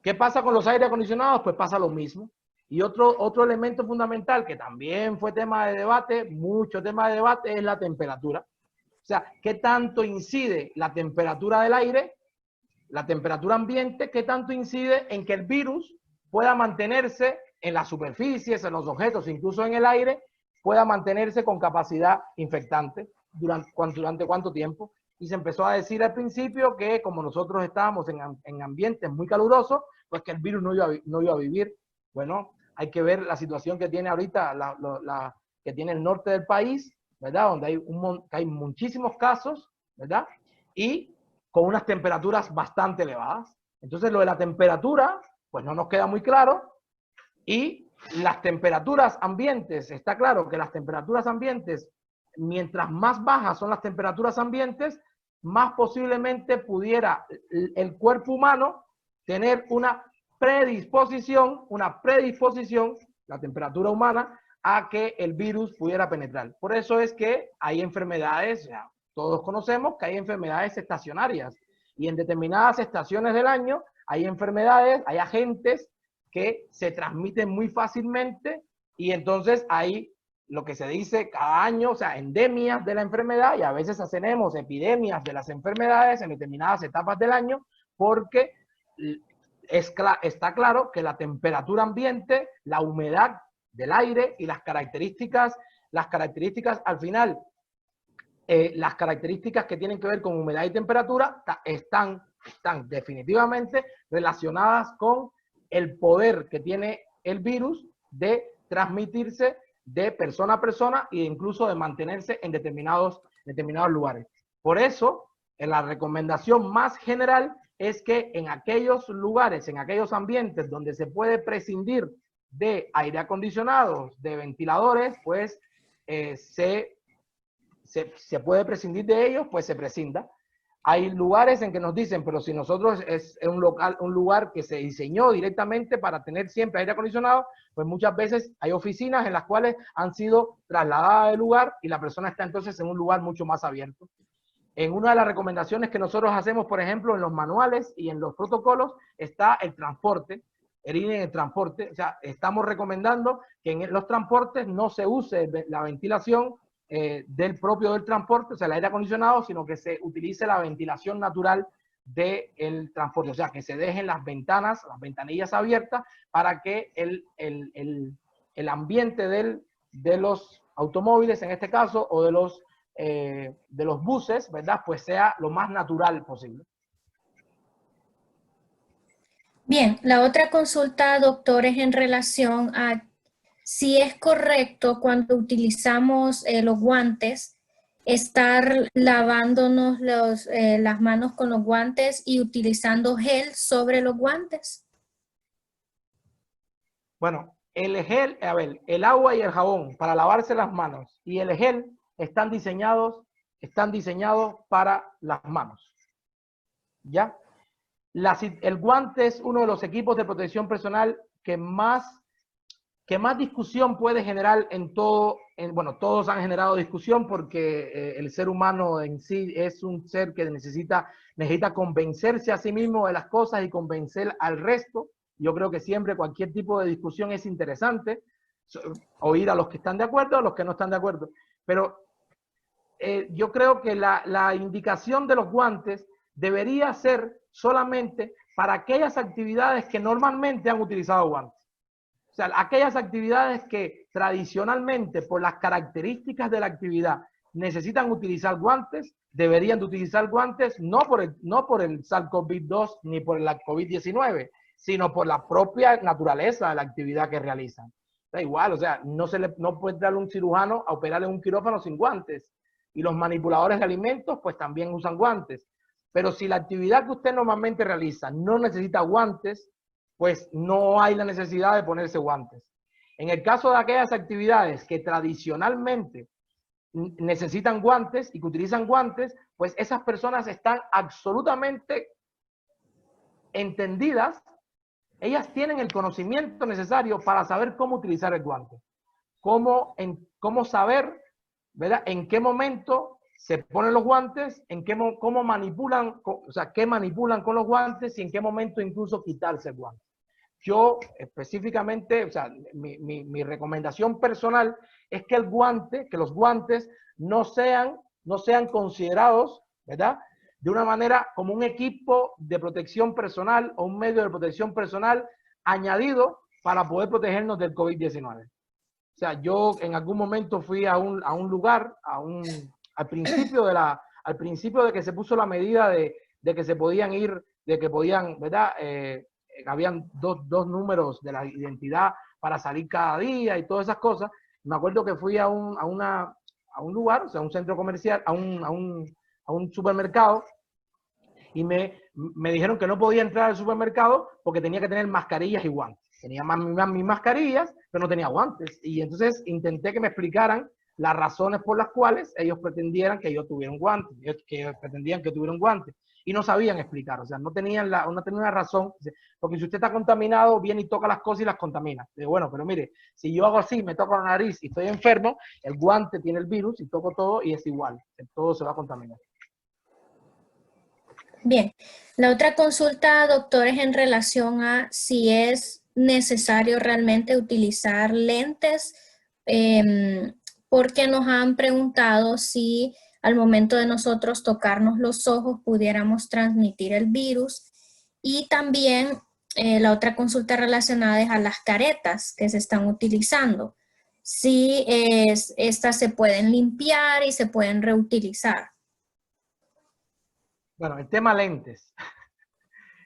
¿Qué pasa con los aire acondicionados? Pues pasa lo mismo. Y otro elemento fundamental que también fue tema de debate, mucho tema de debate, es la temperatura. O sea, ¿qué tanto incide la temperatura del aire, la temperatura ambiente, qué tanto incide en que el virus pueda mantenerse en las superficies, en los objetos, incluso en el aire, pueda mantenerse con capacidad infectante durante cuánto tiempo? Y se empezó a decir al principio que como nosotros estábamos en ambientes muy calurosos, pues que el virus no iba a vivir. Bueno, hay que ver la situación que tiene ahorita, que tiene el norte del país, ¿verdad? Donde hay muchísimos casos, ¿verdad? Y con unas temperaturas bastante elevadas. Entonces lo de la temperatura, pues no nos queda muy claro. Y las temperaturas ambientes, está claro que las temperaturas ambientes, mientras más bajas son las temperaturas ambientes, más posiblemente pudiera el cuerpo humano tener una predisposición, la temperatura humana, a que el virus pudiera penetrar. Por eso es que hay enfermedades, ya todos conocemos que hay enfermedades estacionarias y en determinadas estaciones del año hay enfermedades, hay agentes que se transmiten muy fácilmente y entonces hay lo que se dice cada año, o sea, endemias de la enfermedad y a veces tenemos epidemias de las enfermedades en determinadas etapas del año porque está claro que la temperatura ambiente, la humedad del aire y las características al final, las características que tienen que ver con humedad y temperatura están definitivamente relacionadas con el poder que tiene el virus de transmitirse de persona a persona e incluso de mantenerse en determinados lugares. Por eso, la recomendación más general es que en aquellos lugares, en aquellos ambientes donde se puede prescindir de aire acondicionado, de ventiladores, pues se puede prescindir de ellos, pues se prescinda. Hay lugares en que nos dicen, pero si nosotros es un lugar que se diseñó directamente para tener siempre aire acondicionado, pues muchas veces hay oficinas en las cuales han sido trasladadas del lugar y la persona está entonces en un lugar mucho más abierto. En una de las recomendaciones que nosotros hacemos, por ejemplo, en los manuales y en los protocolos, está el transporte, en el transporte. O sea, estamos recomendando que en los transportes no se use la ventilación del transporte, o sea, el aire acondicionado, sino que se utilice la ventilación natural del transporte. O sea, que se dejen las ventanas, las ventanillas abiertas para que el ambiente de los automóviles, en este caso, o de los buses, ¿verdad? Pues sea lo más natural posible. Bien, la otra consulta, doctor, es en relación a si es correcto cuando utilizamos los guantes, estar lavándonos las manos con los guantes y utilizando gel sobre los guantes. Bueno, el gel, a ver, el agua y el jabón para lavarse las manos y el gel están diseñados para las manos. ¿Ya? El guante es uno de los equipos de protección personal que más discusión puede generar en todo. Bueno, todos han generado discusión porque el ser humano en sí es un ser que necesita convencerse a sí mismo de las cosas y convencer al resto. Yo creo que siempre cualquier tipo de discusión es interesante, oír a los que están de acuerdo, a los que no están de acuerdo. Pero yo creo que la indicación de los guantes debería ser solamente para aquellas actividades que normalmente han utilizado guantes. O sea, aquellas actividades que tradicionalmente, por las características de la actividad, necesitan utilizar guantes, deberían de utilizar guantes no por el SARS-CoV-2 ni por la COVID-19, sino por la propia naturaleza de la actividad que realizan. Da igual, o sea, no puede darle un cirujano a operar en un quirófano sin guantes. Y los manipuladores de alimentos, pues también usan guantes. Pero si la actividad que usted normalmente realiza no necesita guantes, pues no hay la necesidad de ponerse guantes. En el caso de aquellas actividades que tradicionalmente necesitan guantes y que utilizan guantes, pues esas personas están absolutamente entendidas. Ellas tienen el conocimiento necesario para saber cómo utilizar el guante. Cómo saber, ¿verdad?, en qué momento se ponen los guantes, cómo manipulan, o sea, qué manipulan con los guantes y en qué momento incluso quitarse el guante. Yo específicamente, o sea, mi recomendación personal es que los guantes no sean considerados, ¿verdad?, de una manera como un equipo de protección personal o un medio de protección personal añadido para poder protegernos del COVID-19. O sea, yo en algún momento fui a un lugar, al principio de que se puso la medida de que se podían ir, de que podían, ¿verdad?, habían dos números de la identidad para salir cada día y todas esas cosas. Me acuerdo que fui a un lugar, o sea, a un centro comercial, a un supermercado, y me dijeron que no podía entrar al supermercado porque tenía que tener mascarillas y guantes. Tenía mis mascarillas, pero no tenía guantes. Y entonces intenté que me explicaran las razones por las cuales ellos pretendieran que yo tuviera un guante, que pretendían que tuviera un guante. Y no sabían explicar, o sea, no tenían una razón, porque si usted está contaminado, viene y toca las cosas y las contamina. Digo, bueno, pero mire, si yo hago así, me toco la nariz y estoy enfermo, el guante tiene el virus y toco todo y es igual, todo se va a contaminar. Bien, la otra consulta, doctor, es en relación a si es necesario realmente utilizar lentes, porque nos han preguntado si al momento de nosotros tocarnos los ojos pudiéramos transmitir el virus. Y también la otra consulta relacionada es a las caretas que se están utilizando. Si estas se pueden limpiar y se pueden reutilizar. Bueno, el tema lentes.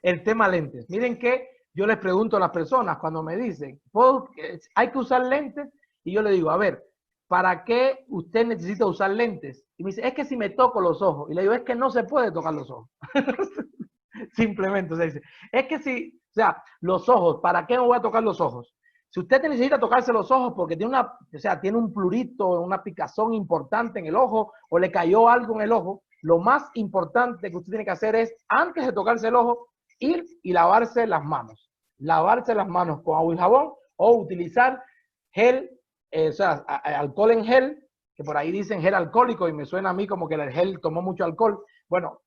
El tema lentes. Miren que yo les pregunto a las personas cuando me dicen, ¿hay que usar lentes? Y yo le digo, a ver, ¿para qué usted necesita usar lentes? Y me dice, es que si me toco los ojos. Y le digo, es que no se puede tocar los ojos. Simplemente, o sea, dice, es que si, o sea, los ojos, ¿para qué me voy a tocar los ojos? Si usted necesita tocarse los ojos porque tiene un plurito, una picazón importante en el ojo o le cayó algo en el ojo, lo más importante que usted tiene que hacer es, antes de tocarse el ojo, ir y lavarse las manos. Lavarse las manos con agua y jabón o utilizar gel, o sea, alcohol en gel, que por ahí dicen gel alcohólico y me suena a mí como que el gel tomó mucho alcohol. Bueno,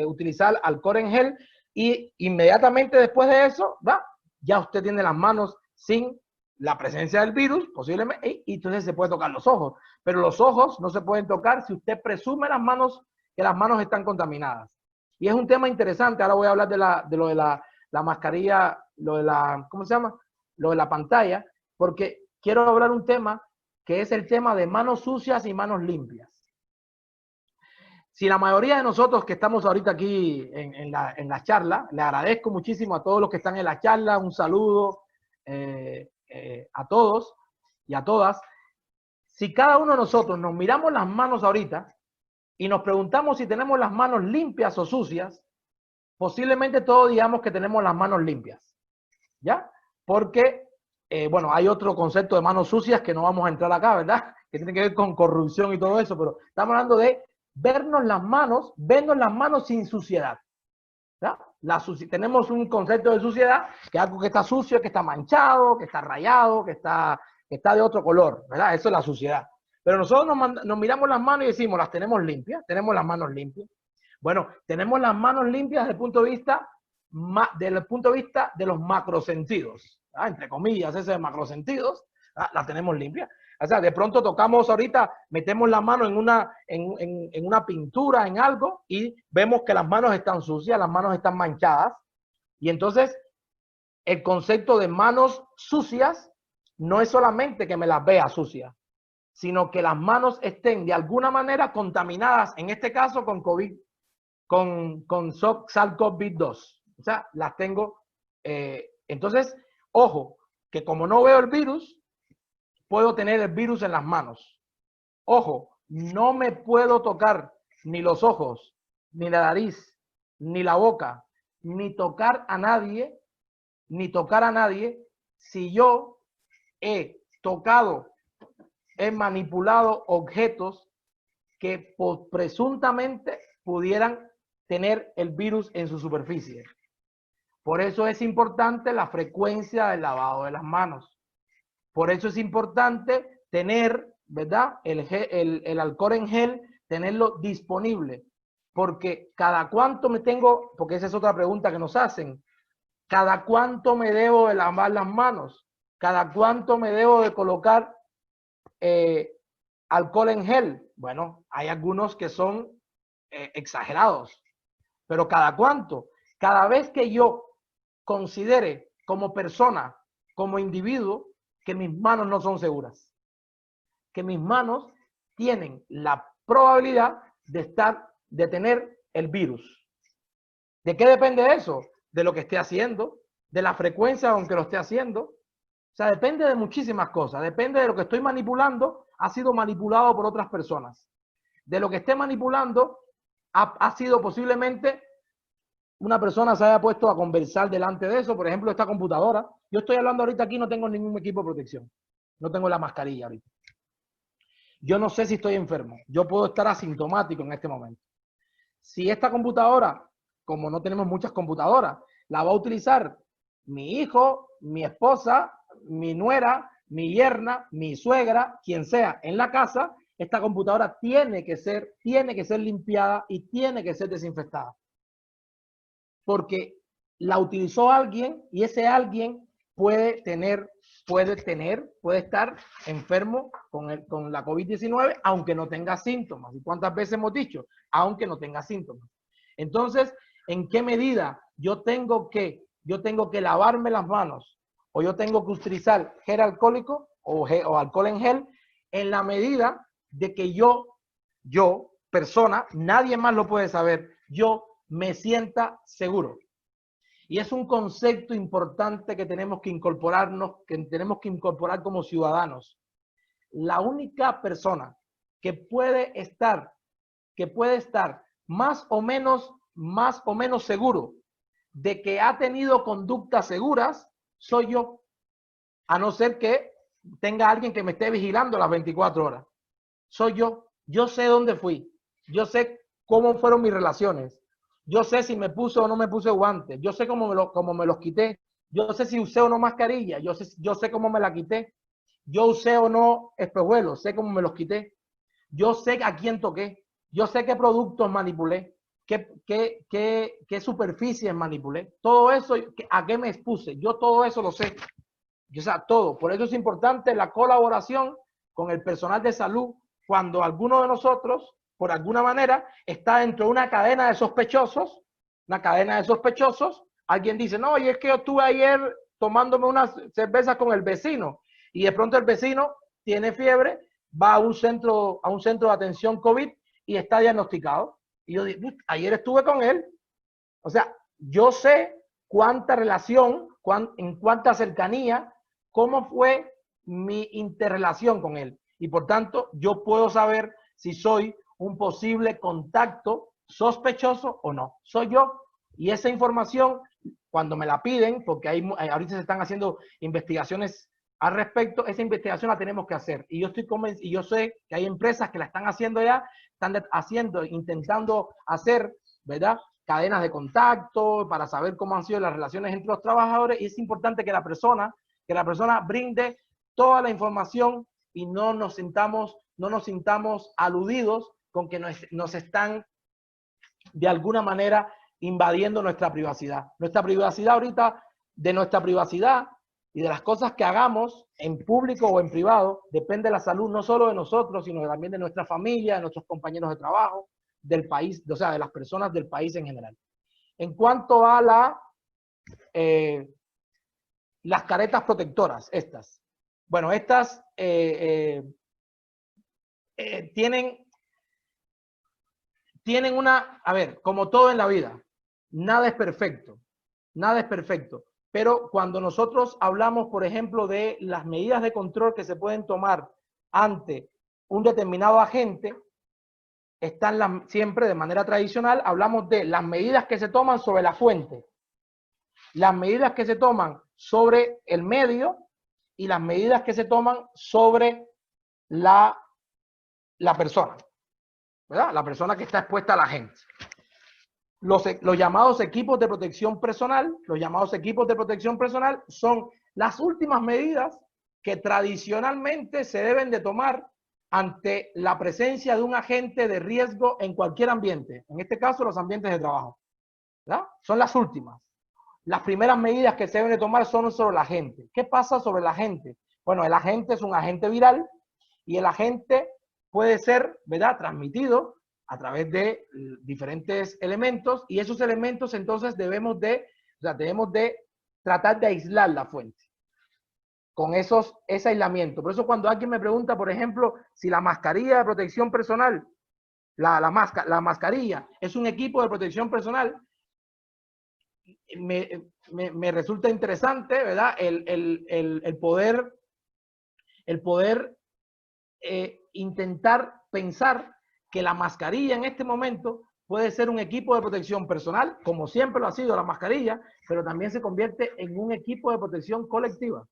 utilizar alcohol en gel y inmediatamente después de eso, ya usted tiene las manos sin la presencia del virus, posiblemente, y entonces se puede tocar los ojos. Pero los ojos no se pueden tocar si usted presume que las manos están contaminadas. Y es un tema interesante. Ahora voy a hablar de lo de la mascarilla, lo de la, ¿cómo se llama? Lo de la pantalla, porque quiero hablar un tema que es el tema de manos sucias y manos limpias. Si la mayoría de nosotros que estamos ahorita aquí en la charla, le agradezco muchísimo a todos los que están en la charla, un saludo a todos y a todas. Si cada uno de nosotros nos miramos las manos ahorita y nos preguntamos si tenemos las manos limpias o sucias, posiblemente todos digamos que tenemos las manos limpias, ¿ya? Porque, bueno, hay otro concepto de manos sucias que no vamos a entrar acá, ¿verdad? Que tiene que ver con corrupción y todo eso, pero estamos hablando de vernos las manos sin suciedad. ¿Ya? Tenemos un concepto de suciedad, que es algo que está sucio, que está manchado, que está rayado, que está de otro color, ¿verdad? Eso es la suciedad. Pero nosotros nos miramos las manos y decimos, las tenemos limpias, tenemos las manos limpias. Bueno, tenemos las manos limpias desde el punto de vista de los macrosentidos, ¿verdad? Entre comillas, ese de macrosentidos, ¿verdad? Las tenemos limpias. O sea, de pronto tocamos ahorita, metemos la mano en una pintura, en algo, y vemos que las manos están sucias, las manos están manchadas. Y entonces, el concepto de manos sucias no es solamente que me las vea sucias, sino que las manos estén de alguna manera contaminadas, en este caso con COVID, con SARS-CoV-2. O sea, las tengo. Entonces, ojo, que como no veo el virus, puedo tener el virus en las manos. Ojo, no me puedo tocar ni los ojos, ni la nariz, ni la boca, ni tocar a nadie si yo he tocado, he manipulado objetos que presuntamente pudieran tener el virus en su superficie. Por eso es importante la frecuencia del lavado de las manos. Por eso es importante tener, ¿verdad? El alcohol en gel, tenerlo disponible. Porque cada cuánto porque esa es otra pregunta que nos hacen, cada cuánto me debo de lavar las manos, cada cuánto me debo de colocar alcohol en gel. Bueno, hay algunos que son exagerados, pero cada cuánto, cada vez que yo considere como persona, como individuo, que mis manos no son seguras, que mis manos tienen la probabilidad de tener el virus. ¿De qué depende eso? De lo que esté haciendo, de la frecuencia con que lo esté haciendo. O sea, depende de muchísimas cosas. Depende de lo que estoy manipulando, ha sido manipulado por otras personas. De lo que esté manipulando, ha sido posiblemente una persona se haya puesto a conversar delante de eso. Por ejemplo, esta computadora. Yo estoy hablando ahorita aquí, no tengo ningún equipo de protección. No tengo la mascarilla ahorita. Yo no sé si estoy enfermo. Yo puedo estar asintomático en este momento. Si esta computadora, como no tenemos muchas computadoras, la va a utilizar mi hijo, mi esposa, mi nuera, mi yerna, mi suegra, quien sea en la casa, esta computadora tiene que ser limpiada y tiene que ser desinfectada. Porque la utilizó alguien y ese alguien puede estar enfermo con la COVID-19, aunque no tenga síntomas. ¿Y cuántas veces hemos dicho? Aunque no tenga síntomas. Entonces, ¿en qué medida yo tengo que lavarme las manos o yo tengo que utilizar gel alcohólico o alcohol en gel? En la medida de que yo, persona, nadie más lo puede saber, yo me sienta seguro. Y es un concepto importante que tenemos que incorporar como ciudadanos. La única persona que puede estar más o menos seguro de que ha tenido conductas seguras, soy yo. A no ser que tenga alguien que me esté vigilando las 24 horas. Soy yo. Yo sé dónde fui. Yo sé cómo fueron mis relaciones. Yo sé si me puse o no me puse guantes. Yo sé cómo me los quité. Yo sé si usé o no mascarilla. Yo sé cómo me la quité. Yo usé o no espejuelos. Sé cómo me los quité. Yo sé a quién toqué. Yo sé qué productos manipulé. Qué superficies manipulé. Todo eso, a qué me expuse. Yo todo eso lo sé. O sea, todo. Por eso es importante la colaboración con el personal de salud cuando alguno de nosotros, por alguna manera, está dentro de una cadena de sospechosos una cadena de sospechosos. Alguien dice, no, y es que yo estuve ayer tomándome unas cervezas con el vecino y de pronto el vecino tiene fiebre, va a un centro de atención COVID y está diagnosticado. Y yo digo, ayer estuve con él. O sea, yo sé cuánta relación, en cuánta cercanía, cómo fue mi interrelación con él. Y por tanto, yo puedo saber si soy un posible contacto sospechoso o no. Soy yo. Y esa información, cuando me la piden, porque ahorita se están haciendo investigaciones al respecto, esa investigación la tenemos que hacer. Y yo estoy convencido, y yo sé que hay empresas que la están haciendo ya, están haciendo, intentando hacer, ¿verdad?, cadenas de contacto para saber cómo han sido las relaciones entre los trabajadores. Y es importante que la persona brinde toda la información y no nos sintamos aludidos con que nos están de alguna manera invadiendo nuestra privacidad. Nuestra privacidad ahorita, de nuestra privacidad y de las cosas que hagamos en público o en privado, depende la salud no solo de nosotros, sino también de nuestra familia, de nuestros compañeros de trabajo, del país, o sea, de las personas del país en general. En cuanto a las caretas protectoras, estas. Bueno, estas tienen una, a ver, como todo en la vida, nada es perfecto, pero cuando nosotros hablamos, por ejemplo, de las medidas de control que se pueden tomar ante un determinado agente, están siempre de manera tradicional, hablamos de las medidas que se toman sobre la fuente, las medidas que se toman sobre el medio y las medidas que se toman sobre la persona, ¿verdad? La persona que está expuesta a la gente. Los llamados equipos de protección personal, son las últimas medidas que tradicionalmente se deben de tomar ante la presencia de un agente de riesgo en cualquier ambiente, en este caso los ambientes de trabajo, ¿verdad? Son las últimas. Las primeras medidas que se deben de tomar son sobre la gente. ¿Qué pasa sobre la gente? Bueno, el agente es un agente viral y el agente puede ser, ¿verdad?, transmitido a través de diferentes elementos, y esos elementos entonces debemos de tratar de aislar la fuente con ese aislamiento. Por eso cuando alguien me pregunta, por ejemplo, si la mascarilla de protección personal, la mascarilla es un equipo de protección personal, me resulta interesante, ¿verdad?, el poder intentar pensar que la mascarilla en este momento puede ser un equipo de protección personal, como siempre lo ha sido la mascarilla, pero también se convierte en un equipo de protección colectiva.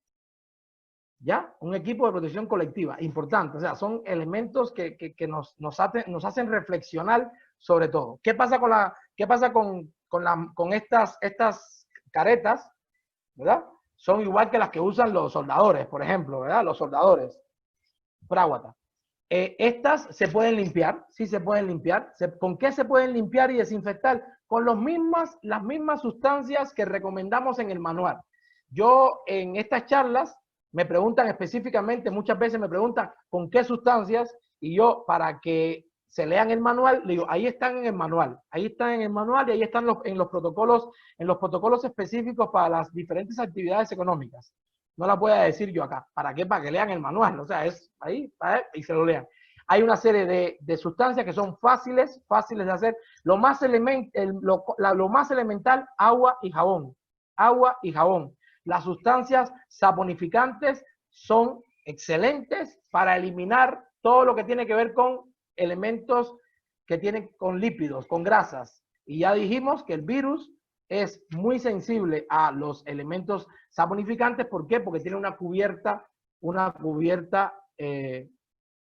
¿Ya? Un equipo de protección colectiva, importante. O sea, son elementos que nos hacen reflexionar sobre todo. ¿Qué pasa con estas caretas? ¿Verdad? Son igual que las que usan los soldadores, por ejemplo, ¿verdad? Los soldadores. Práguata. Estas se pueden limpiar, sí se pueden limpiar. ¿Con qué se pueden limpiar y desinfectar? Con las mismas sustancias que recomendamos en el manual. Yo en estas charlas me preguntan específicamente, muchas veces me preguntan con qué sustancias, y yo, para que se lean el manual, le digo, ahí están en el manual, y ahí están en los protocolos específicos para las diferentes actividades económicas. No las voy a decir yo acá. ¿Para qué? Para que lean el manual. O sea, es ahí y se lo lean. Hay una serie de sustancias que son fáciles de hacer. Lo más elemental, agua y jabón. Agua y jabón. Las sustancias saponificantes son excelentes para eliminar todo lo que tiene que ver con elementos que tienen con lípidos, con grasas. Y ya dijimos que el virus es muy sensible a los elementos saponificantes. ¿Por qué? Porque tiene una cubierta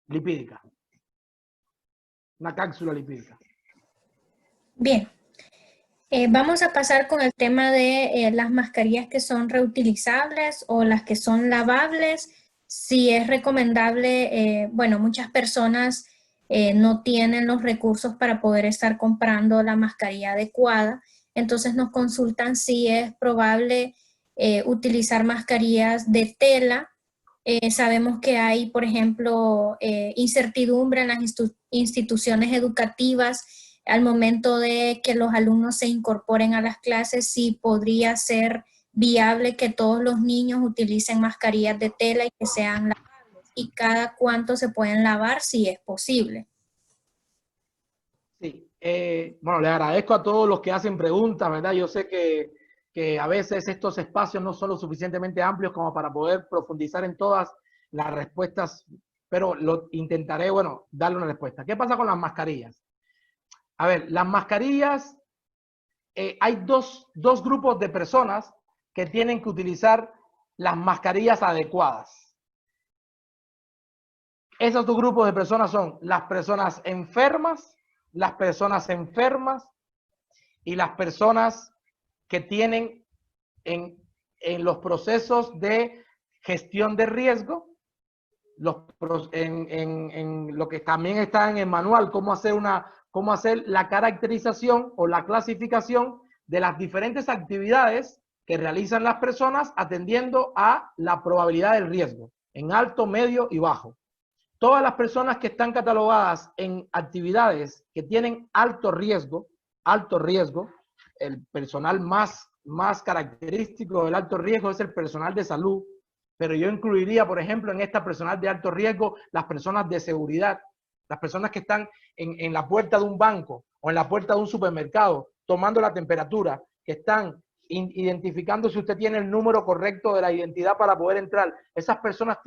lipídica, una cápsula lipídica. Bien, vamos a pasar con el tema de las mascarillas que son reutilizables o las que son lavables. Si es recomendable, bueno, muchas personas no tienen los recursos para poder estar comprando la mascarilla adecuada. Entonces nos consultan si es probable utilizar mascarillas de tela. Sabemos que hay, por ejemplo, incertidumbre en las instituciones educativas al momento de que los alumnos se incorporen a las clases, si podría ser viable que todos los niños utilicen mascarillas de tela y que sean lavables, y cada cuánto se pueden lavar si es posible. Sí, bueno, le agradezco a todos los que hacen preguntas, ¿verdad? Yo sé que a veces estos espacios no son lo suficientemente amplios como para poder profundizar en todas las respuestas, pero lo intentaré, bueno, darle una respuesta. ¿Qué pasa con las mascarillas? A ver, las mascarillas, hay dos grupos de personas que tienen que utilizar las mascarillas adecuadas. Esos dos grupos de personas son las personas enfermas y las personas que tienen en los procesos de gestión de riesgo, en lo que también está en el manual, cómo hacer la caracterización o la clasificación de las diferentes actividades que realizan las personas atendiendo a la probabilidad del riesgo, en alto, medio y bajo. Todas las personas que están catalogadas en actividades que tienen alto riesgo, el personal más característico del alto riesgo es el personal de salud, pero yo incluiría, por ejemplo, en esta personal de alto riesgo, las personas de seguridad, las personas que están en la puerta de un banco o en la puerta de un supermercado tomando la temperatura, que están identificando si usted tiene el número correcto de la identidad para poder entrar. Esas personas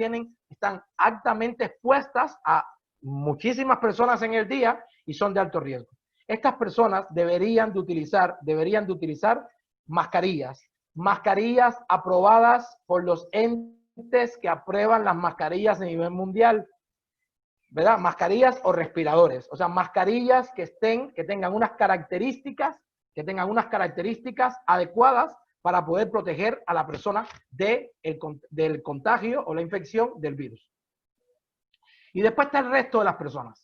están altamente expuestas a muchísimas personas en el día y son de alto riesgo. Estas personas deberían de utilizar mascarillas aprobadas por los entes que aprueban las mascarillas a nivel mundial, ¿verdad? Mascarillas o respiradores, o sea, mascarillas que tengan unas características adecuadas para poder proteger a la persona del contagio o la infección del virus. Y después está el resto de las personas.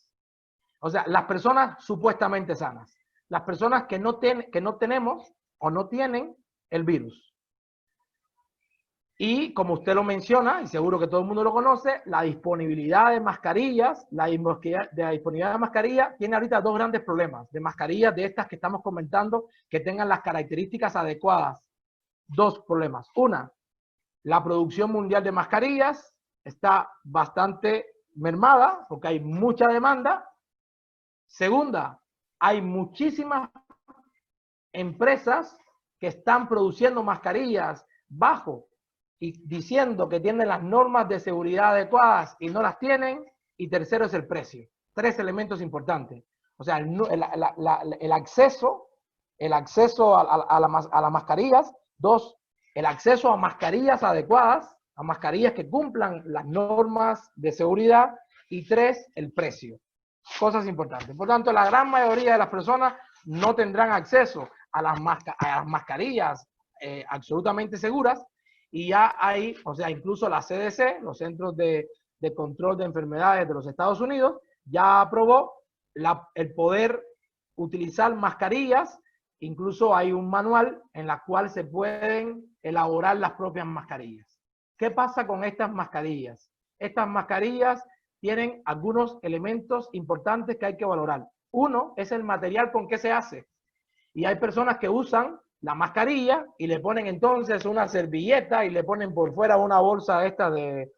O sea, las personas supuestamente sanas. Las personas que no tenemos o no tienen el virus. Y como usted lo menciona, y seguro que todo el mundo lo conoce, la disponibilidad de mascarillas, tiene ahorita dos grandes problemas de mascarillas de estas que estamos comentando que tengan las características adecuadas. Dos problemas. Una, la producción mundial de mascarillas está bastante mermada porque hay mucha demanda. Segunda, hay muchísimas empresas que están produciendo mascarillas bajo y diciendo que tienen las normas de seguridad adecuadas y no las tienen. Y tercero es el precio. Tres elementos importantes. O sea, el acceso a las mascarillas. Dos, el acceso a mascarillas adecuadas, a mascarillas que cumplan las normas de seguridad. Y tres, el precio. Cosas importantes. Por tanto, la gran mayoría de las personas no tendrán acceso a las mascarillas absolutamente seguras. Y ya hay, o sea, incluso la CDC, los Centros de Control de Enfermedades de los Estados Unidos, ya aprobó el poder utilizar mascarillas. Incluso hay un manual en la cual se pueden elaborar las propias mascarillas. ¿Qué pasa con estas mascarillas? Estas mascarillas tienen algunos elementos importantes que hay que valorar. Uno es el material con que se hace. Y hay personas que usan la mascarilla y le ponen entonces una servilleta y le ponen por fuera una bolsa de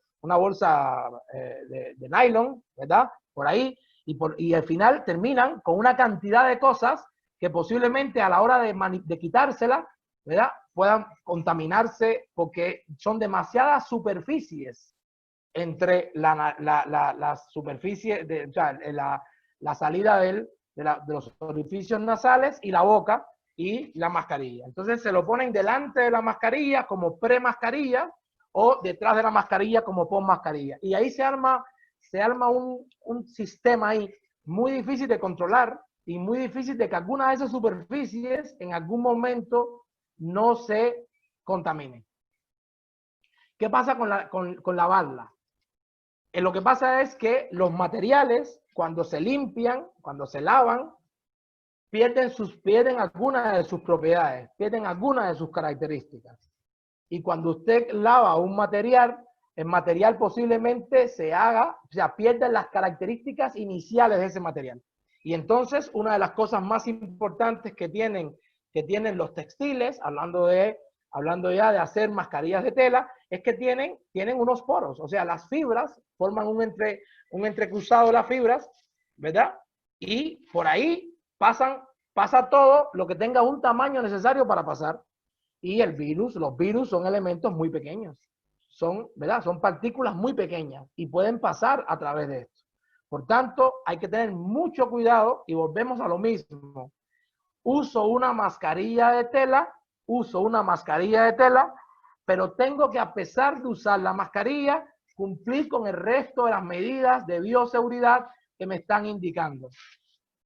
nylon, ¿verdad? Por ahí. Y al final terminan con una cantidad de cosas que posiblemente a la hora de quitársela, ¿verdad?, puedan contaminarse porque son demasiadas superficies entre la superficie, o sea, la salida de los orificios nasales y la boca y la mascarilla. Entonces se lo ponen delante de la mascarilla como pre-mascarilla o detrás de la mascarilla como post-mascarilla. Y ahí se arma un sistema ahí muy difícil de controlar y muy difícil de que alguna de esas superficies en algún momento no se contaminen. ¿Qué pasa con lavarla? Lo que pasa es que los materiales, cuando se limpian, cuando se lavan, pierden algunas de sus propiedades, pierden algunas de sus características. Y cuando usted lava un material, el material posiblemente pierden las características iniciales de ese material. Y entonces una de las cosas más importantes que tienen los textiles, hablando ya de hacer mascarillas de tela, es que tienen unos poros, o sea, las fibras forman un entrecruzado de las fibras, ¿verdad? Y por ahí pasa todo lo que tenga un tamaño necesario para pasar. Y los virus son elementos muy pequeños, ¿verdad? Son partículas muy pequeñas y pueden pasar a través de esto. Por tanto, hay que tener mucho cuidado y volvemos a lo mismo. Uso una mascarilla de tela, pero tengo que, a pesar de usar la mascarilla, cumplir con el resto de las medidas de bioseguridad que me están indicando.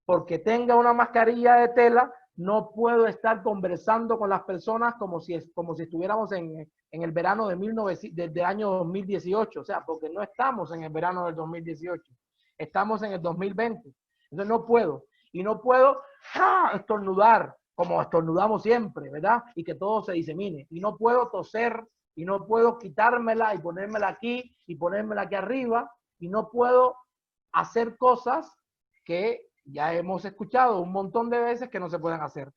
Porque tenga una mascarilla de tela, no puedo estar conversando con las personas como si estuviéramos en el verano del año 2018, o sea, porque no estamos en el verano del 2018, estamos en el 2020. Entonces no puedo, y no puedo estornudar como estornudamos siempre, ¿verdad? Y que todo se disemine. Y no puedo toser, y no puedo quitármela y ponérmela aquí y ponérmela aquí arriba, y no puedo hacer cosas que ya hemos escuchado un montón de veces que no se pueden hacer.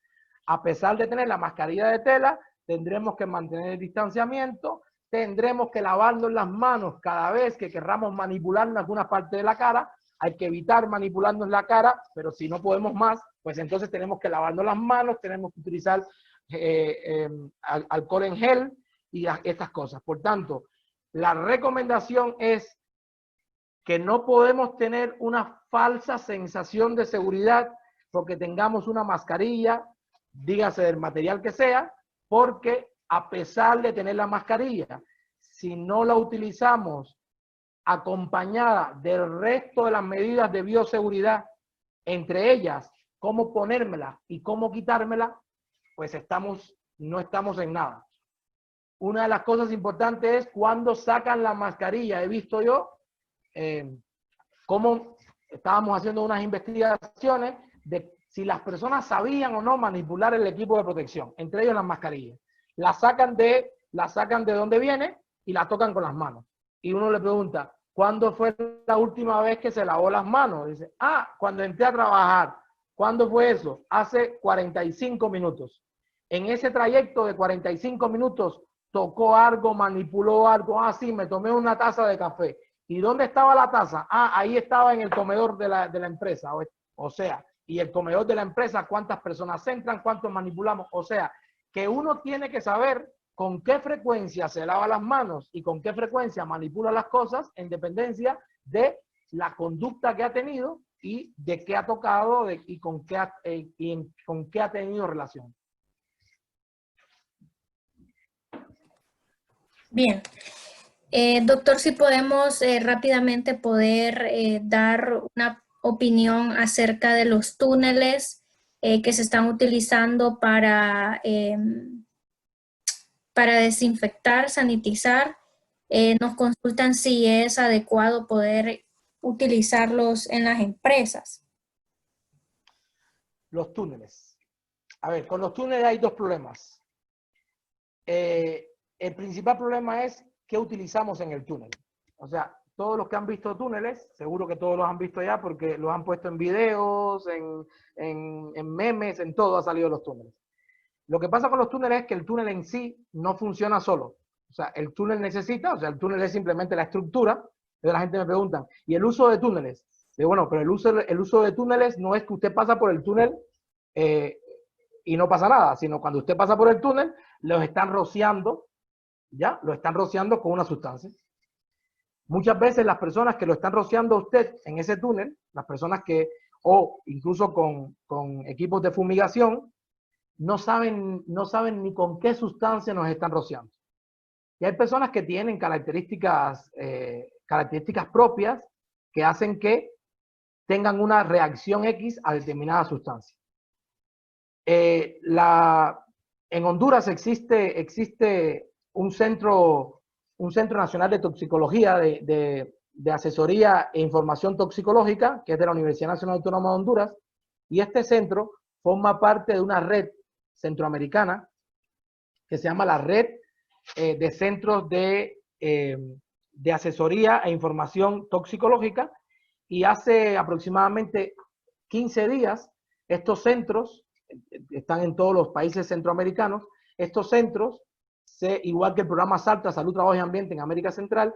A pesar de tener la mascarilla de tela, tendremos que mantener el distanciamiento, tendremos que lavarnos las manos cada vez que querramos manipular alguna parte de la cara. Hay que evitar manipularnos la cara, pero si no podemos más, pues entonces tenemos que lavarnos las manos, tenemos que utilizar alcohol en gel y estas cosas. Por tanto, la recomendación es que no podemos tener una falsa sensación de seguridad porque tengamos una mascarilla, dígase del material que sea, porque a pesar de tener la mascarilla, si no la utilizamos acompañada del resto de las medidas de bioseguridad, entre ellas cómo ponérmela y cómo quitármela, pues no estamos en nada. Una de las cosas importantes es cuando sacan la mascarilla. He visto yo cómo estábamos haciendo unas investigaciones de si las personas sabían o no manipular el equipo de protección, entre ellos las mascarillas. La sacan de donde viene y la tocan con las manos. Y uno le pregunta, ¿cuándo fue la última vez que se lavó las manos? Dice, cuando entré a trabajar. ¿Cuándo fue eso? Hace 45 minutos. En ese trayecto de 45 minutos, tocó algo, manipuló algo. Sí, me tomé una taza de café. ¿Y dónde estaba la taza? Ahí estaba en el comedor de la empresa. O sea, y el comedor de la empresa, ¿cuántas personas entran? ¿Cuántos manipulamos? O sea, que uno tiene que saber con qué frecuencia se lava las manos y con qué frecuencia manipula las cosas en dependencia de la conducta que ha tenido y de qué ha tocado y con qué ha tenido relación. Bien. Doctor, si podemos rápidamente dar una opinión acerca de los túneles que se están utilizando para desinfectar, sanitizar. Nos consultan si es adecuado poder utilizarlos en las empresas. Los túneles. A ver, con los túneles hay dos problemas. El principal problema es qué utilizamos en el túnel. O sea, todos los que han visto túneles, seguro que todos los han visto ya porque los han puesto en videos, en memes, en todo ha salido los túneles. Lo que pasa con los túneles es que el túnel en sí no funciona solo. O sea, el túnel el túnel es simplemente la estructura. Entonces la gente me pregunta, ¿y el uso de túneles? Digo, bueno, pero el uso de túneles no es que usted pasa por el túnel y no pasa nada, sino cuando usted pasa por el túnel, los están rociando, ¿ya? Lo están rociando con una sustancia. Muchas veces las personas que lo están rociando a usted en ese túnel, las personas o incluso con equipos de fumigación, no saben ni con qué sustancia nos están rociando. Y hay personas que tienen características propias que hacen que tengan una reacción X a determinada sustancia. En Honduras existe un centro nacional de toxicología, de asesoría e información toxicológica, que es de la Universidad Nacional Autónoma de Honduras, y este centro forma parte de una red centroamericana que se llama la Red de Centros de asesoría e información toxicológica, y hace aproximadamente 15 días, estos centros, están en todos los países centroamericanos, estos centros, igual que el programa SALTA, Salud, Trabajo y Ambiente en América Central,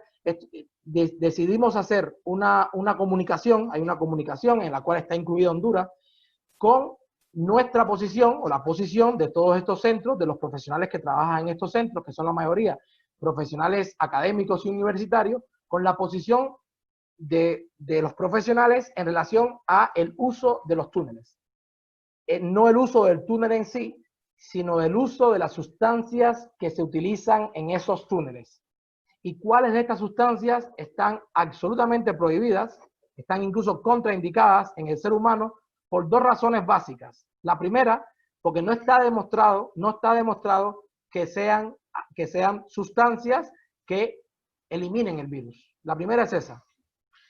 decidimos hacer una comunicación, hay una comunicación en la cual está incluida Honduras, con nuestra posición o la posición de todos estos centros, de los profesionales que trabajan en estos centros, que son la mayoría profesionales académicos y universitarios, con la posición de los profesionales en relación a el uso de los túneles. No el uso del túnel en sí, sino el uso de las sustancias que se utilizan en esos túneles. ¿Y cuáles de estas sustancias están absolutamente prohibidas, están incluso contraindicadas en el ser humano por dos razones básicas? La primera, porque no está demostrado que sean sustancias que eliminen el virus. La primera es esa.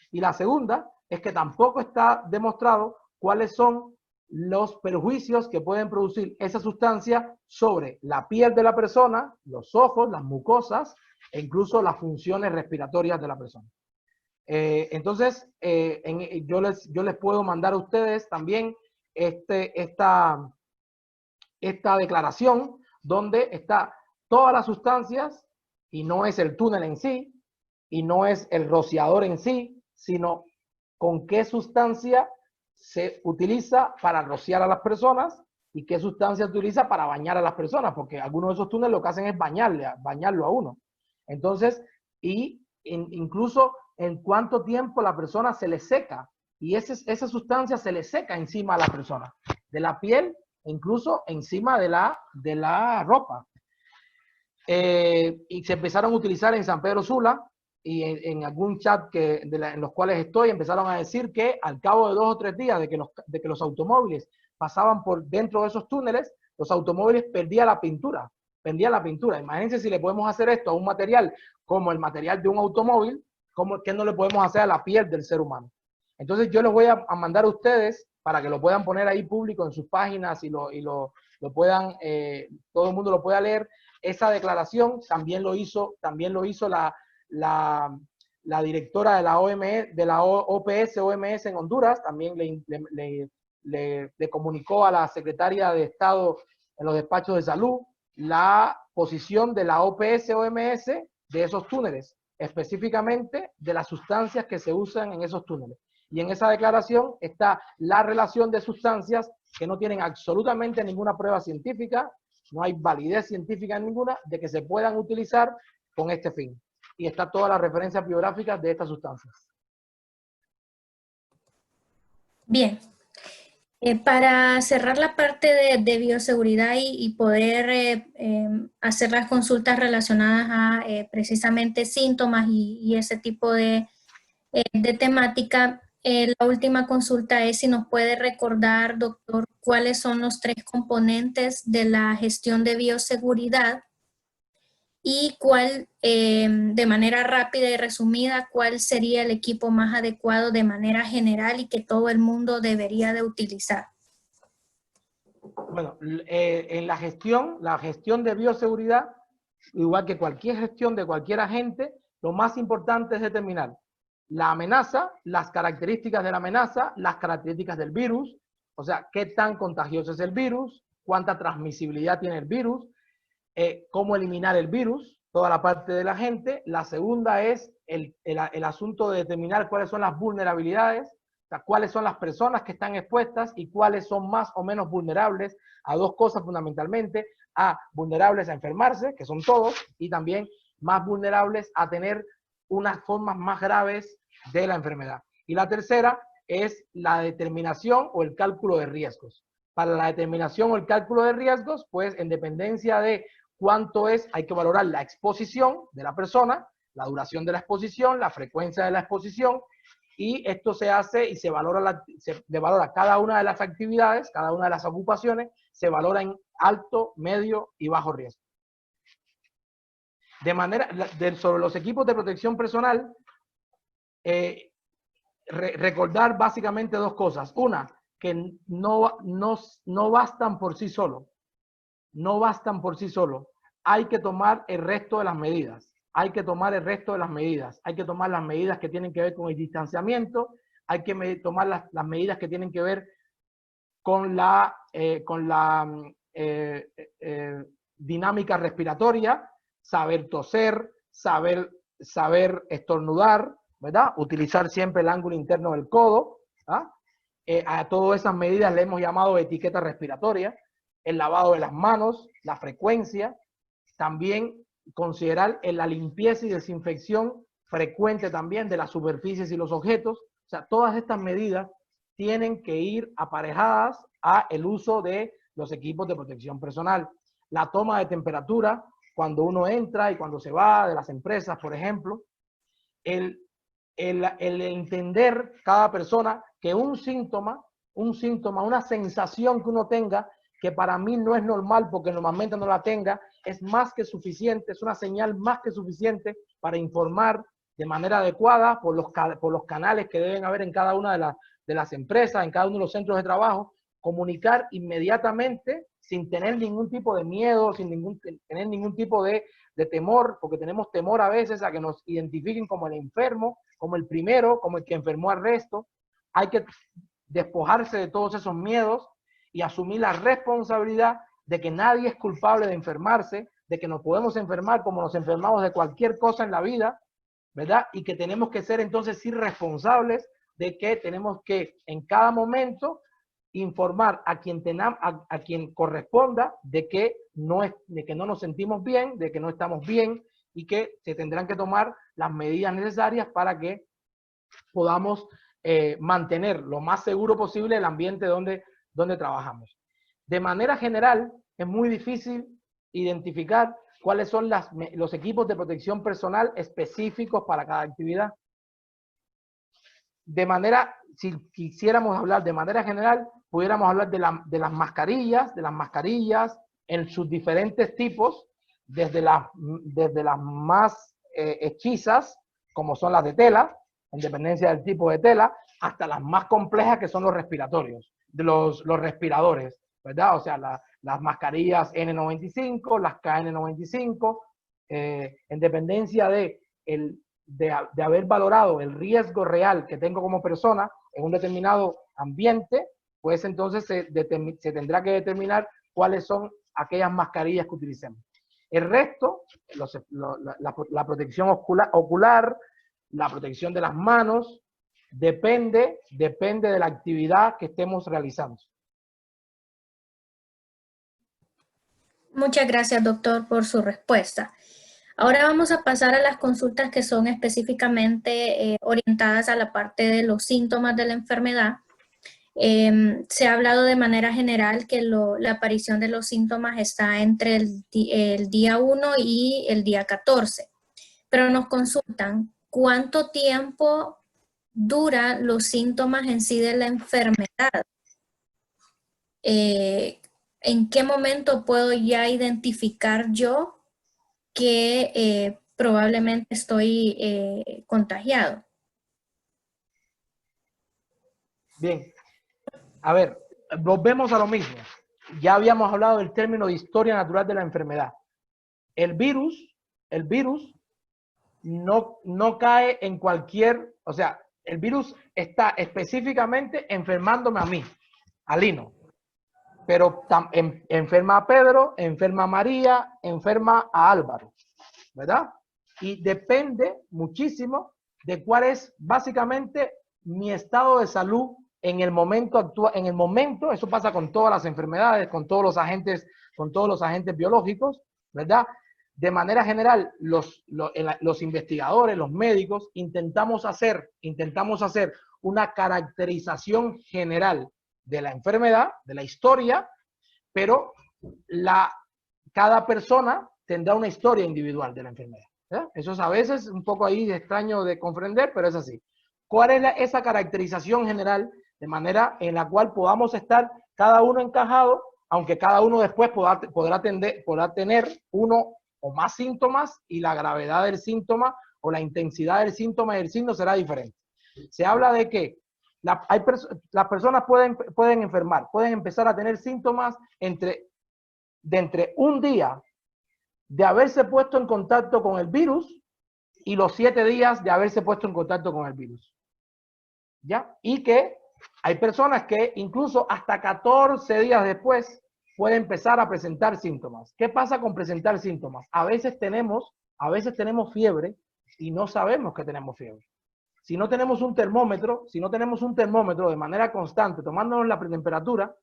Y la segunda es que tampoco está demostrado cuáles son los perjuicios que pueden producir esa sustancia sobre la piel de la persona, los ojos, las mucosas e incluso las funciones respiratorias de la persona. Entonces, yo les puedo mandar a ustedes también esta declaración donde está todas las sustancias, y no es el túnel en sí, y no es el rociador en sí, sino con qué sustancia se utiliza para rociar a las personas y qué sustancia se utiliza para bañar a las personas, porque algunos de esos túneles lo que hacen es bañarlo a uno. Entonces, incluso en cuánto tiempo la persona se le seca, y esa sustancia se le seca encima a la persona, de la piel, incluso encima de la ropa. Y se empezaron a utilizar en San Pedro Sula, y en algún chat en los cuales estoy, empezaron a decir que al cabo de 2 o 3 días de que los automóviles pasaban por dentro de esos túneles, los automóviles perdían la pintura. Imagínense si le podemos hacer esto a un material como el material de un automóvil, ¿qué no le podemos hacer a la piel del ser humano? Entonces yo les voy a mandar a ustedes para que lo puedan poner ahí público en sus páginas y lo puedan, todo el mundo lo pueda leer. Esa declaración también lo hizo la directora de la OPS-OMS en Honduras, también le comunicó a la secretaria de Estado en los despachos de salud la posición de la OPS-OMS de esos túneles, específicamente de las sustancias que se usan en esos túneles. Y en esa declaración está la relación de sustancias que no tienen absolutamente ninguna prueba científica, no hay validez científica ninguna de que se puedan utilizar con este fin. Y está toda la referencia biográfica de estas sustancias. Bien. Para cerrar la parte de bioseguridad y poder hacer las consultas relacionadas a precisamente síntomas y ese tipo de temática, la última consulta es si nos puede recordar, doctor, cuáles son los 3 componentes de la gestión de bioseguridad y cuál, de manera rápida y resumida, cuál sería el equipo más adecuado de manera general y que todo el mundo debería de utilizar. Bueno, en la gestión de bioseguridad, igual que cualquier gestión de cualquier agente, lo más importante es determinar la amenaza, las características de la amenaza, las características del virus, o sea, qué tan contagioso es el virus, cuánta transmisibilidad tiene el virus, cómo eliminar el virus, toda la parte de la gente. La segunda es el asunto de determinar cuáles son las vulnerabilidades, o sea, cuáles son las personas que están expuestas y cuáles son más o menos vulnerables a 2 cosas fundamentalmente, a vulnerables a enfermarse, que son todos, y también más vulnerables a tener unas formas más graves de la enfermedad. Y la tercera es la determinación o el cálculo de riesgos. Para la determinación o el cálculo de riesgos, pues en dependencia de cuánto es, hay que valorar la exposición de la persona, la duración de la exposición, la frecuencia de la exposición, y esto se hace y se valora cada una de las actividades, cada una de las ocupaciones, se valora en alto, medio y bajo riesgo. Sobre los equipos de protección personal, recordar básicamente 2 cosas. Una, que no bastan por sí solo. No bastan por sí solo. Hay que tomar el resto de las medidas. Hay que tomar las medidas que tienen que ver con el distanciamiento, hay que tomar las medidas que tienen que ver con la dinámica respiratoria, saber toser, saber estornudar, ¿verdad? Utilizar siempre el ángulo interno del codo. ¿Ah? A todas esas medidas le hemos llamado etiqueta respiratoria, el lavado de las manos, la frecuencia, también considerar la limpieza y desinfección frecuente también de las superficies y los objetos. O sea, todas estas medidas tienen que ir aparejadas a el uso de los equipos de protección personal. La toma de temperatura cuando uno entra y cuando se va de las empresas, por ejemplo. El entender cada persona que un síntoma, una sensación que uno tenga, que para mí no es normal porque normalmente no la tenga, es más que suficiente, es una señal más que suficiente para informar de manera adecuada por los canales que deben haber en cada una de las empresas, en cada uno de los centros de trabajo, comunicar inmediatamente sin tener ningún tipo de miedo, sin tener ningún tipo de temor, porque tenemos temor a veces a que nos identifiquen como el enfermo, como el primero, como el que enfermó al resto. Hay que despojarse de todos esos miedos y asumir la responsabilidad de que nadie es culpable de enfermarse, de que nos podemos enfermar como nos enfermamos de cualquier cosa en la vida, ¿verdad? Y que tenemos que ser entonces sí responsables de que tenemos que en cada momento informar a quien corresponda de que no nos sentimos bien, de que no estamos bien y que se tendrán que tomar las medidas necesarias para que podamos mantener lo más seguro posible el ambiente donde trabajamos. De manera general, es muy difícil identificar cuáles son los equipos de protección personal específicos para cada actividad. Si quisiéramos hablar de manera general, pudiéramos hablar de las mascarillas en sus diferentes tipos, desde las más hechizas, como son las de tela, en dependencia del tipo de tela, hasta las más complejas, que son los respiratorios, los respiradores, ¿verdad? O sea, las mascarillas N95, las KN95, en dependencia de haber valorado el riesgo real que tengo como persona en un determinado ambiente, pues entonces se tendrá que determinar cuáles son aquellas mascarillas que utilicemos. El resto, la protección ocular, la protección de las manos, depende de la actividad que estemos realizando. Muchas gracias, doctor, por su respuesta. Ahora vamos a pasar a las consultas que son específicamente orientadas a la parte de los síntomas de la enfermedad. Se ha hablado de manera general que la aparición de los síntomas está entre el día 1 y el día 14, pero nos consultan cuánto tiempo duran los síntomas en sí de la enfermedad. ¿En qué momento puedo ya identificar yo que probablemente estoy contagiado? Bien, a ver, volvemos a lo mismo. Ya habíamos hablado del término de historia natural de la enfermedad. El virus no cae en cualquier, o sea, el virus está específicamente enfermándome a mí, a Lino, pero enferma a Pedro, enferma a María, enferma a Álvaro, ¿verdad? Y depende muchísimo de cuál es básicamente mi estado de salud en el momento actual. En el momento, eso pasa con todas las enfermedades, con todos los agentes biológicos, ¿verdad? De manera general, los investigadores, los médicos, intentamos hacer una caracterización general de la enfermedad, de la historia, pero cada persona tendrá una historia individual de la enfermedad. ¿Ya? Eso es a veces un poco ahí extraño de comprender, pero es así. ¿Cuál es esa caracterización general de manera en la cual podamos estar cada uno encajado, aunque cada uno después podrá tener uno o más síntomas y la gravedad del síntoma o la intensidad del síntoma y el signo será diferente? Se habla de que las personas pueden enfermar, pueden empezar a tener síntomas entre un día de haberse puesto en contacto con el virus y los 7 días de haberse puesto en contacto con el virus. ¿Ya? Y que Hay personas que incluso hasta 14 días después puede empezar a presentar síntomas. ¿Qué pasa con presentar síntomas? A veces tenemos fiebre y no sabemos que tenemos fiebre. Si no tenemos un termómetro de manera constante, tomándonos la temperatura,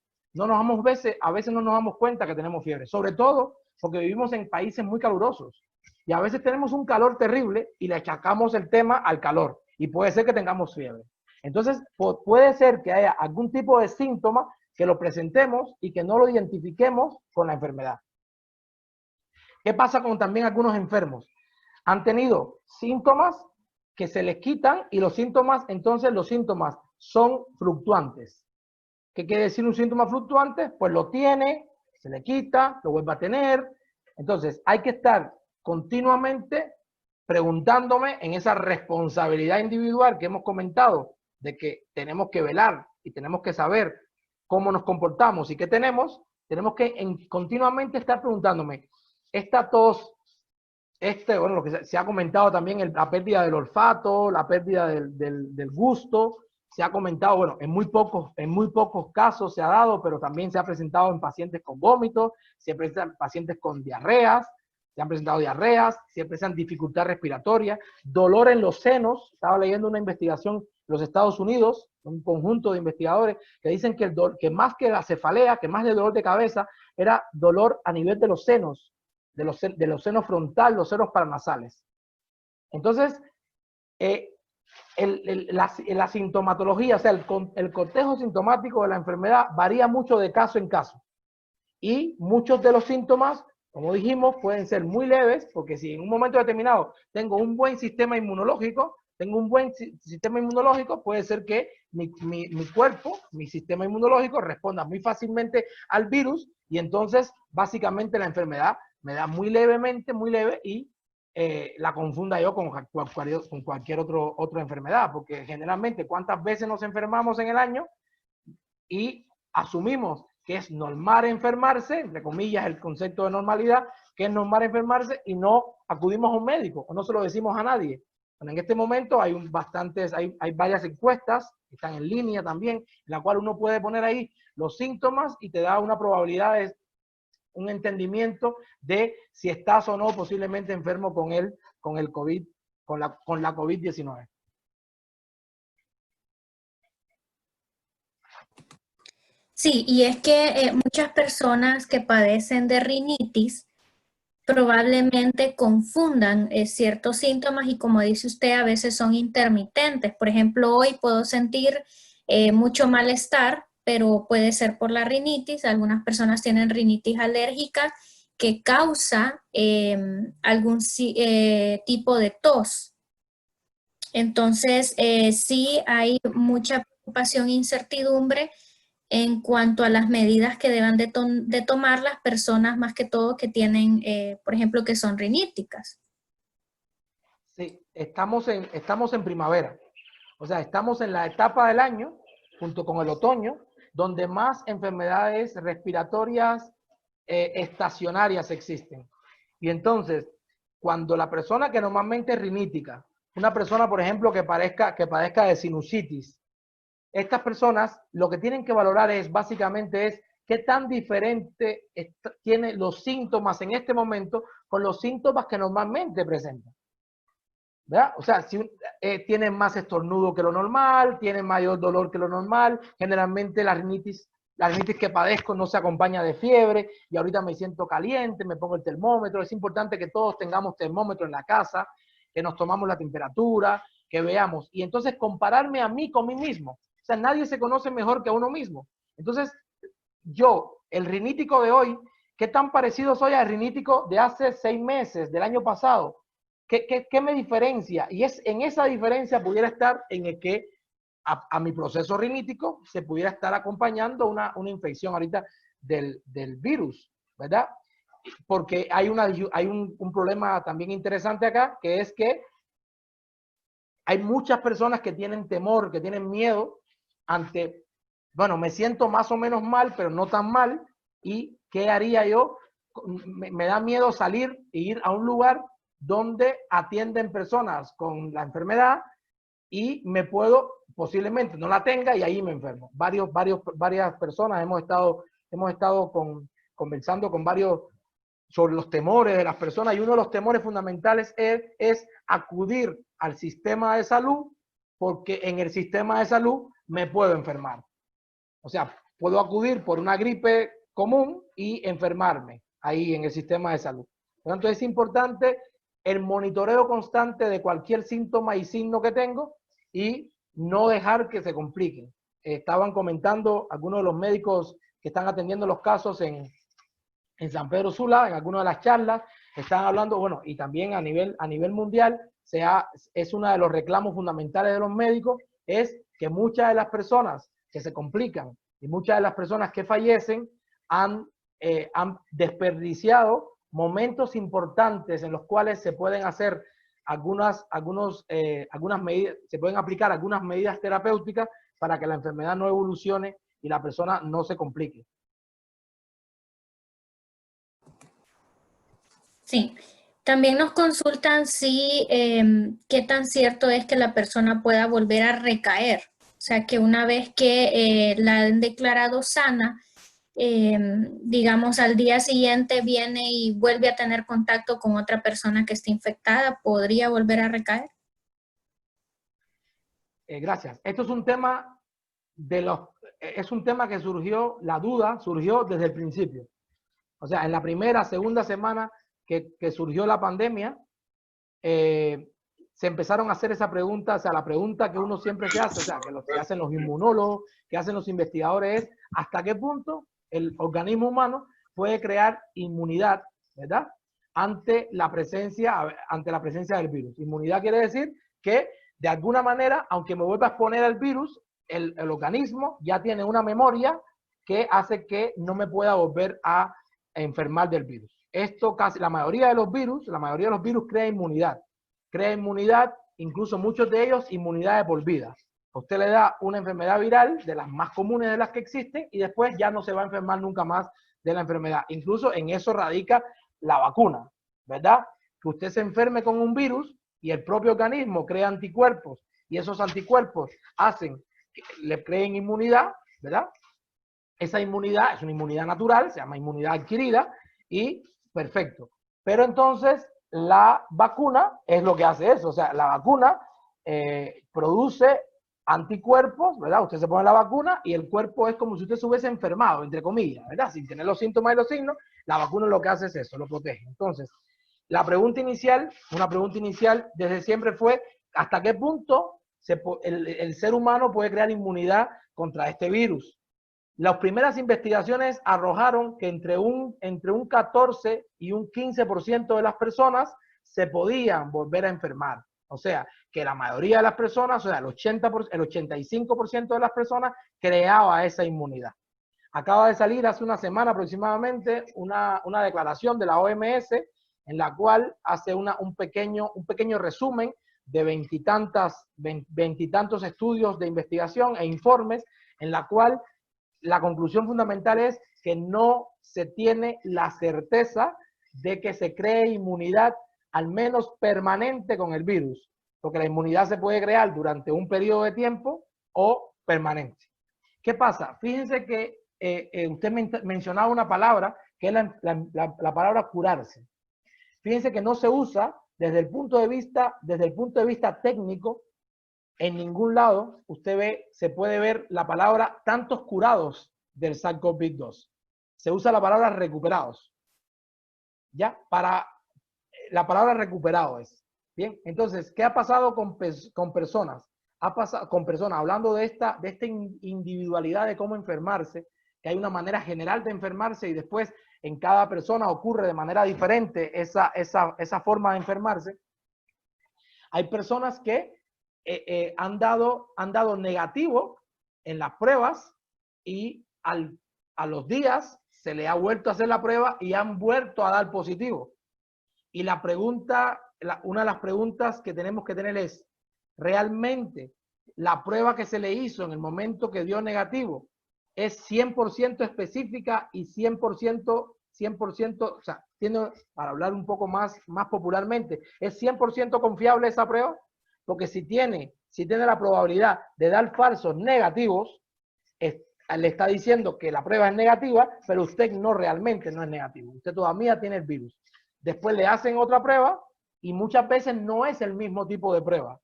a veces no nos damos cuenta que tenemos fiebre, sobre todo porque vivimos en países muy calurosos y a veces tenemos un calor terrible y le achacamos el tema al calor y puede ser que tengamos fiebre. Entonces, puede ser que haya algún tipo de síntoma que lo presentemos y que no lo identifiquemos con la enfermedad. ¿Qué pasa con también algunos enfermos? Han tenido síntomas que se les quitan y los síntomas son fluctuantes. ¿Qué quiere decir un síntoma fluctuante? Pues lo tiene, se le quita, lo vuelve a tener. Entonces, hay que estar continuamente preguntándome en esa responsabilidad individual que hemos comentado, de que tenemos que velar y tenemos que saber cómo nos comportamos y qué tenemos que continuamente estar preguntándome, esta tos, bueno, lo que se ha comentado también, la pérdida del olfato, la pérdida del gusto, se ha comentado, bueno, en muy pocos casos se ha dado, pero también se ha presentado en pacientes con vómitos, se presentan en pacientes con diarreas, se han presentado diarreas, se presentan dificultad respiratoria, dolor en los senos. Estaba leyendo una investigación en los Estados Unidos, un conjunto de investigadores que dicen que más que la cefalea, que más de dolor de cabeza, era dolor a nivel de los senos, de los senos frontal, los senos paranasales. Entonces, la sintomatología, o sea, el cortejo sintomático de la enfermedad varía mucho de caso en caso. Y muchos de los síntomas, como dijimos, pueden ser muy leves, porque si en un momento determinado tengo un buen sistema inmunológico, puede ser que mi cuerpo, mi sistema inmunológico responda muy fácilmente al virus y entonces básicamente la enfermedad me da muy leve y la confunda yo con cualquier otra enfermedad, porque generalmente ¿cuántas veces nos enfermamos en el año? Y asumimos que es normal enfermarse, entre comillas el concepto de normalidad, que es normal enfermarse y no acudimos a un médico o no se lo decimos a nadie. Bueno, en este momento hay varias encuestas que están en línea también, en la cual uno puede poner ahí los síntomas y te da una probabilidad, un entendimiento de si estás o no posiblemente enfermo con el COVID, con la COVID-19. Sí, y es que muchas personas que padecen de rinitis probablemente confundan ciertos síntomas y como dice usted, a veces son intermitentes. Por ejemplo, hoy puedo sentir mucho malestar, pero puede ser por la rinitis. Algunas personas tienen rinitis alérgica que causa algún tipo de tos. Entonces, sí hay mucha preocupación e incertidumbre en cuanto a las medidas que deban de tomar las personas, más que todo que tienen, por ejemplo, que son riníticas. Sí, estamos en primavera. O sea, estamos en la etapa del año, junto con el otoño, donde más enfermedades respiratorias estacionarias existen. Y entonces, cuando la persona que normalmente es rinítica, una persona, por ejemplo, que padezca de sinusitis, estas personas lo que tienen que valorar básicamente es qué tan diferente tienen los síntomas en este momento con los síntomas que normalmente presentan. ¿Verdad? O sea, si tienen más estornudo que lo normal, tienen mayor dolor que lo normal, generalmente la rinitis que padezco no se acompaña de fiebre y ahorita me siento caliente, me pongo el termómetro. Es importante que todos tengamos termómetro en la casa, que nos tomamos la temperatura, que veamos. Y entonces compararme a mí con mí mismo. O sea, nadie se conoce mejor que a uno mismo. Entonces, yo, el rinítico de hoy, ¿qué tan parecido soy al rinítico de hace 6 meses, del año pasado? ¿Qué me diferencia? Y en esa diferencia pudiera estar en el que a mi proceso rinítico se pudiera estar acompañando una infección ahorita del virus, ¿verdad? Porque hay un problema también interesante acá, que es que hay muchas personas que tienen temor, que tienen miedo ante, bueno, me siento más o menos mal, pero no tan mal, ¿y qué haría yo? Me da miedo salir e ir a un lugar donde atienden personas con la enfermedad y posiblemente no la tenga y ahí me enfermo. Varias personas hemos estado conversando con varios sobre los temores de las personas, y uno de los temores fundamentales es acudir al sistema de salud, porque en el sistema de salud me puedo enfermar. O sea, puedo acudir por una gripe común y enfermarme ahí en el sistema de salud. Por lo tanto, es importante el monitoreo constante de cualquier síntoma y signo que tengo y no dejar que se compliquen. Estaban comentando algunos de los médicos que están atendiendo los casos en San Pedro Sula, en algunas de las charlas, están hablando, bueno, y también a nivel mundial, es uno de los reclamos fundamentales de los médicos, es que muchas de las personas que se complican y muchas de las personas que fallecen han desperdiciado momentos importantes en los cuales se pueden hacer algunas medidas, se pueden aplicar algunas medidas terapéuticas para que la enfermedad no evolucione y la persona no se complique. Sí, también nos consultan si qué tan cierto es que la persona pueda volver a recaer. O sea, que una vez que la han declarado sana, digamos, al día siguiente viene y vuelve a tener contacto con otra persona que esté infectada, ¿podría volver a recaer? Gracias. Esto es un tema es un tema que la duda surgió desde el principio. O sea, en la primera, segunda semana que surgió la pandemia, se empezaron a hacer esa pregunta, o sea, la pregunta que uno siempre se hace, o sea, que hacen los inmunólogos, que hacen los investigadores, es ¿hasta qué punto el organismo humano puede crear inmunidad, ¿verdad? Ante la presencia del virus. Inmunidad quiere decir que, de alguna manera, aunque me vuelva a exponer al virus, el organismo ya tiene una memoria que hace que no me pueda volver a enfermar del virus. Esto casi, la mayoría de los virus crea inmunidad, incluso muchos de ellos inmunidad de por vida. Usted le da una enfermedad viral, de las más comunes de las que existen, y después ya no se va a enfermar nunca más de la enfermedad. Incluso en eso radica la vacuna, ¿verdad? Que usted se enferme con un virus y el propio organismo crea anticuerpos, y esos anticuerpos hacen que le creen inmunidad, ¿verdad? Esa inmunidad es una inmunidad natural, se llama inmunidad adquirida, y perfecto. Pero entonces la vacuna es lo que hace eso. O sea, la vacuna produce anticuerpos, ¿verdad? Usted se pone la vacuna y el cuerpo es como si usted se hubiese enfermado, entre comillas, ¿verdad? Sin tener los síntomas y los signos, la vacuna lo que hace es eso, lo protege. Entonces, una pregunta inicial desde siempre fue, ¿hasta qué punto el ser humano puede crear inmunidad contra este virus? Las primeras investigaciones arrojaron que entre un 14 y un 15% de las personas se podían volver a enfermar. O sea, que la mayoría de las personas, o sea, el 85% de las personas creaba esa inmunidad. Acaba de salir hace una semana aproximadamente una declaración de la OMS en la cual hace un pequeño resumen de veintitantos estudios de investigación e informes, en la cual la conclusión fundamental es que no se tiene la certeza de que se cree inmunidad, al menos permanente, con el virus, porque la inmunidad se puede crear durante un periodo de tiempo o permanente. ¿Qué pasa? Fíjense que usted mencionaba una palabra que es la palabra curarse. Fíjense que no se usa desde el punto de vista técnico. En ningún lado se puede ver la palabra tantos curados del SARS-CoV-2. Se usa la palabra recuperados. ¿Ya? La palabra recuperado es. Bien, entonces, ¿qué ha pasado con personas? Hablando de esta individualidad de cómo enfermarse, que hay una manera general de enfermarse y después en cada persona ocurre de manera diferente esa forma de enfermarse. Hay personas que han dado negativo en las pruebas y a los días se le ha vuelto a hacer la prueba y han vuelto a dar positivo. Y una de las preguntas que tenemos que tener es, ¿realmente la prueba que se le hizo en el momento que dio negativo es 100% específica y 100%, o sea, para hablar un poco más popularmente, ¿es 100% confiable esa prueba? Porque si tiene si tiene la probabilidad de dar falsos negativos, le está diciendo que la prueba es negativa, pero usted no realmente no es negativo. Usted todavía tiene el virus. Después le hacen otra prueba y muchas veces no es el mismo tipo de prueba.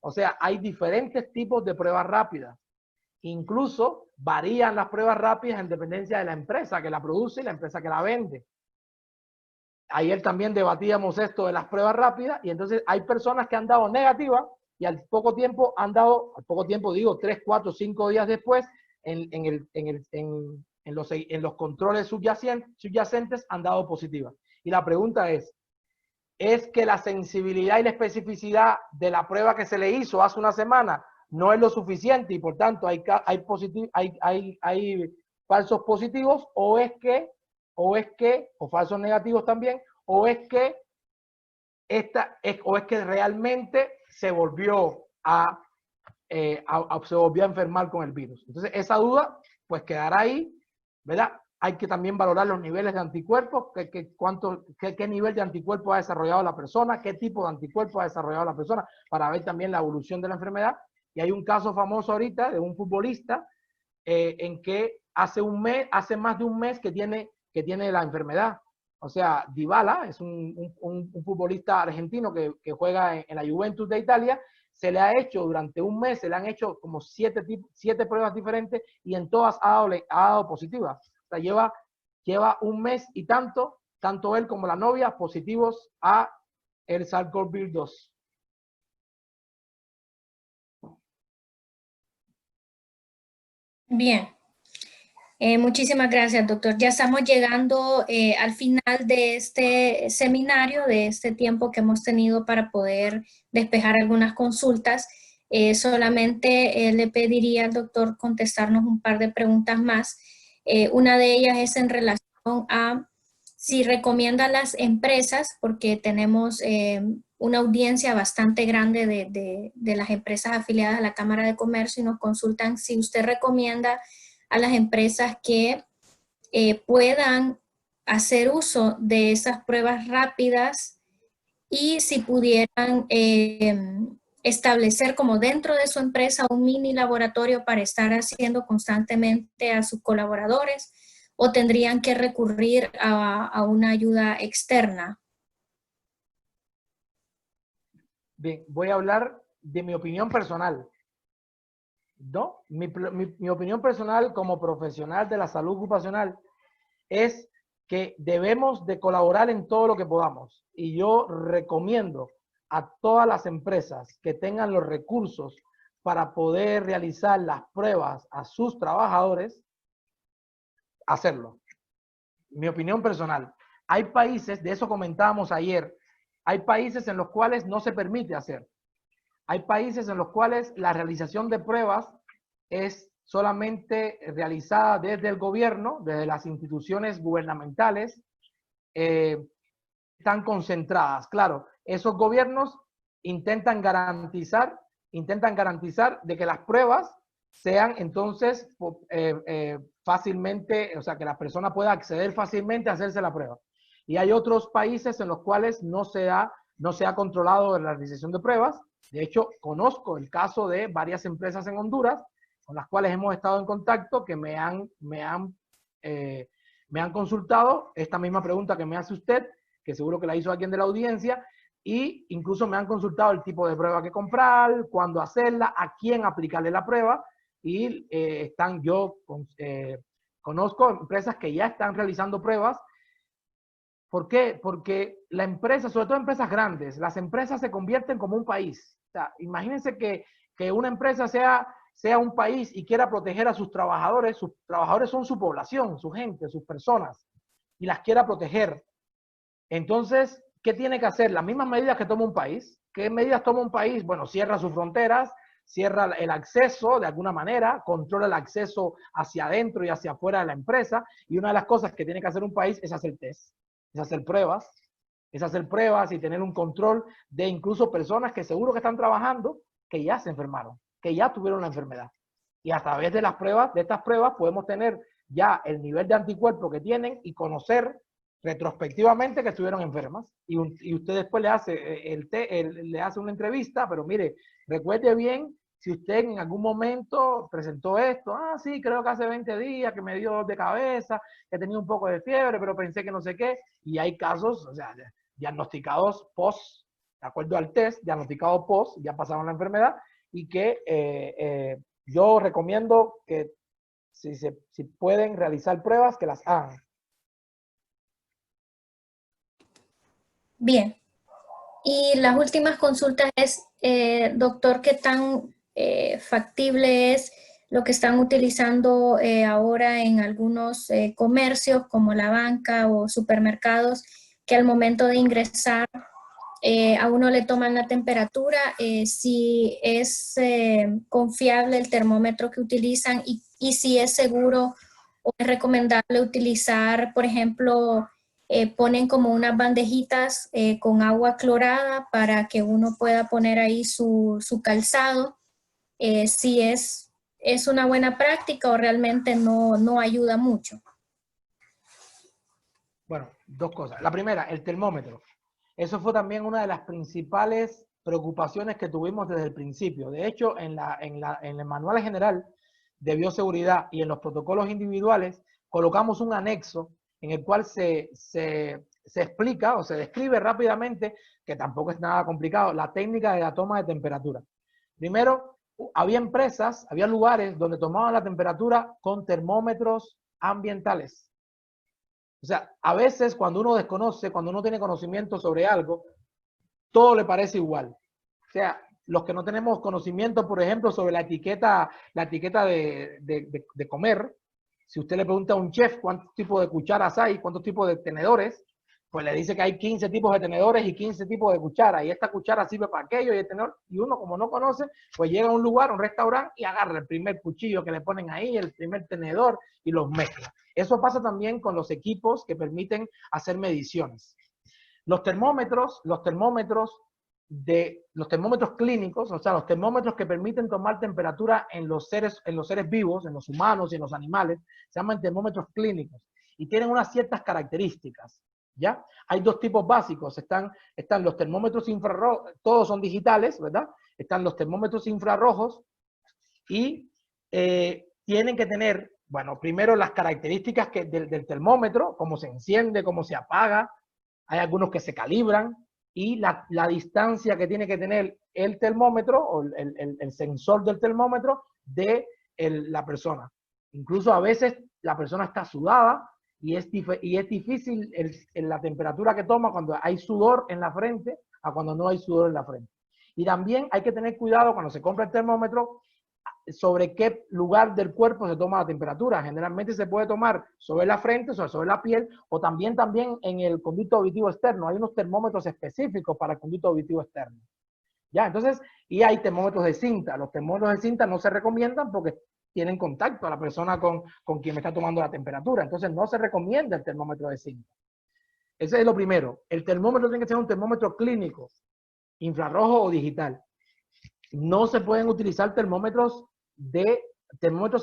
O sea, hay diferentes tipos de pruebas rápidas. Incluso varían las pruebas rápidas en dependencia de la empresa que la produce y la empresa que la vende. Ayer también debatíamos esto de las pruebas rápidas y entonces hay personas que han dado negativas y al poco tiempo digo 3, 4, 5 días después, en los controles subyacentes han dado positivas. Y la pregunta es que la sensibilidad y la especificidad de la prueba que se le hizo hace una semana no es lo suficiente y por tanto hay falsos positivos o falsos negativos también, o es que realmente se volvió se volvió a enfermar con el virus. Entonces esa duda pues quedará ahí, ¿verdad? Hay que también valorar los niveles de anticuerpos, qué nivel de anticuerpos ha desarrollado la persona, qué tipo de anticuerpos ha desarrollado la persona, para ver también la evolución de la enfermedad. Y hay un caso famoso ahorita de un futbolista en que hace más de un mes que tiene la enfermedad. O sea, Dybala es un futbolista argentino que juega en la Juventus de Italia. Se le ha hecho durante un mes, se le han hecho como 7 pruebas diferentes y en todas ha dado positivas. O sea, lleva un mes y tanto él como la novia positivos a el SARS-CoV-2. Bien. Muchísimas gracias, doctor. Ya estamos llegando al final de este seminario, de este tiempo que hemos tenido para poder despejar algunas consultas. Solamente le pediría al doctor contestarnos un par de preguntas más. Una de ellas es en relación a si recomienda a las empresas, porque tenemos una audiencia bastante grande de las empresas afiliadas a la Cámara de Comercio y nos consultan si usted recomienda a las empresas que puedan hacer uso de esas pruebas rápidas y si pudieran establecer como dentro de su empresa un mini laboratorio para estar haciendo constantemente a sus colaboradores o tendrían que recurrir a una ayuda externa. Bien, voy a hablar de mi opinión personal. ¿No? Mi opinión personal como profesional de la salud ocupacional es que debemos de colaborar en todo lo que podamos. Y yo recomiendo a todas las empresas que tengan los recursos para poder realizar las pruebas a sus trabajadores, hacerlo. Mi opinión personal. Hay países, de eso comentábamos ayer, hay países en los cuales no se permite hacer. Hay países en los cuales la realización de pruebas es solamente realizada desde el gobierno, desde las instituciones gubernamentales, están concentradas. Claro, esos gobiernos intentan garantizar de que las pruebas sean entonces fácilmente, o sea, que la persona pueda acceder fácilmente a hacerse la prueba. Y hay otros países en los cuales no se ha controlado la realización de pruebas. De hecho, conozco el caso de varias empresas en Honduras con las cuales hemos estado en contacto que me han consultado esta misma pregunta que me hace usted, que seguro que la hizo alguien de la audiencia, y incluso me han consultado el tipo de prueba que comprar, cuándo hacerla, a quién aplicarle la prueba, y conozco empresas que ya están realizando pruebas. ¿Por qué? Porque la empresa, sobre todo empresas grandes, las empresas se convierten como un país. O sea, imagínense que una empresa sea un país y quiera proteger a sus trabajadores son su población, su gente, sus personas, y las quiera proteger. Entonces, ¿qué tiene que hacer? Las mismas medidas que toma un país. ¿Qué medidas toma un país? Bueno, cierra sus fronteras, cierra el acceso de alguna manera, controla el acceso hacia adentro y hacia afuera de la empresa, y una de las cosas que tiene que hacer un país es hacer test, es hacer pruebas y tener un control de incluso personas que seguro que están trabajando, que ya se enfermaron, que ya tuvieron la enfermedad. Y a través de estas pruebas, podemos tener ya el nivel de anticuerpos que tienen y conocer retrospectivamente que estuvieron enfermas. Y usted después le hace, le hace una entrevista, pero mire, recuerde bien si usted en algún momento presentó esto. Ah, sí, creo que hace 20 días que me dio dolor de cabeza, que tenía un poco de fiebre, pero pensé que no sé qué. Y hay casos, o sea, diagnosticados post, de acuerdo al test, diagnosticados post, ya pasaron la enfermedad, y que yo recomiendo que si pueden realizar pruebas, que las hagan. Bien. Y las últimas consultas es, doctor, ¿qué tan factible es lo que están utilizando ahora en algunos comercios como la banca o supermercados, que al momento de ingresar a uno le toman la temperatura, si es confiable el termómetro que utilizan y si es seguro o es recomendable utilizar, por ejemplo, ponen como unas bandejitas con agua clorada para que uno pueda poner ahí su calzado, si es una buena práctica o realmente no ayuda mucho. Bueno, dos cosas. La primera, el termómetro. Eso fue también una de las principales preocupaciones que tuvimos desde el principio. De hecho, en el manual general de bioseguridad y en los protocolos individuales, colocamos un anexo en el cual se explica o se describe rápidamente, que tampoco es nada complicado, la técnica de la toma de temperatura. Primero, había empresas, había lugares donde tomaban la temperatura con termómetros ambientales. O sea, a veces cuando uno desconoce, cuando uno tiene conocimiento sobre algo, todo le parece igual. O sea, los que no tenemos conocimiento, por ejemplo, sobre la etiqueta de comer, si usted le pregunta a un chef cuántos tipos de cucharas hay, cuántos tipos de tenedores, pues le dice que hay 15 tipos de tenedores y 15 tipos de cucharas, y esta cuchara sirve para aquello, y el tenedor, y uno como no conoce, pues llega a un lugar, a un restaurante, y agarra el primer cuchillo que le ponen ahí, el primer tenedor, y los mezcla. Eso pasa también con los equipos que permiten hacer mediciones. Los termómetros clínicos, o sea, los termómetros que permiten tomar temperatura en los seres vivos, en los humanos y en los animales, se llaman termómetros clínicos y tienen unas ciertas características, ¿ya? Hay dos tipos básicos, están los termómetros infrarrojos, todos son digitales, ¿verdad? Están los termómetros infrarrojos y tienen que tener, bueno, primero las características del termómetro, cómo se enciende, cómo se apaga. Hay algunos que se calibran y la distancia que tiene que tener el termómetro o el sensor del termómetro de la persona. Incluso a veces la persona está sudada y es difícil la temperatura que toma cuando hay sudor en la frente a cuando no hay sudor en la frente. Y también hay que tener cuidado cuando se compra el termómetro sobre qué lugar del cuerpo se toma la temperatura. Generalmente se puede tomar sobre la frente, sobre la piel, o también en el conducto auditivo externo. Hay unos termómetros específicos para el conducto auditivo externo. ¿Ya? Entonces, y hay termómetros de cinta. Los termómetros de cinta no se recomiendan porque tienen contacto a la persona con quien me está tomando la temperatura. Entonces, no se recomienda el termómetro de cinta. Ese es lo primero. El termómetro tiene que ser un termómetro clínico, infrarrojo o digital. No se pueden utilizar termómetros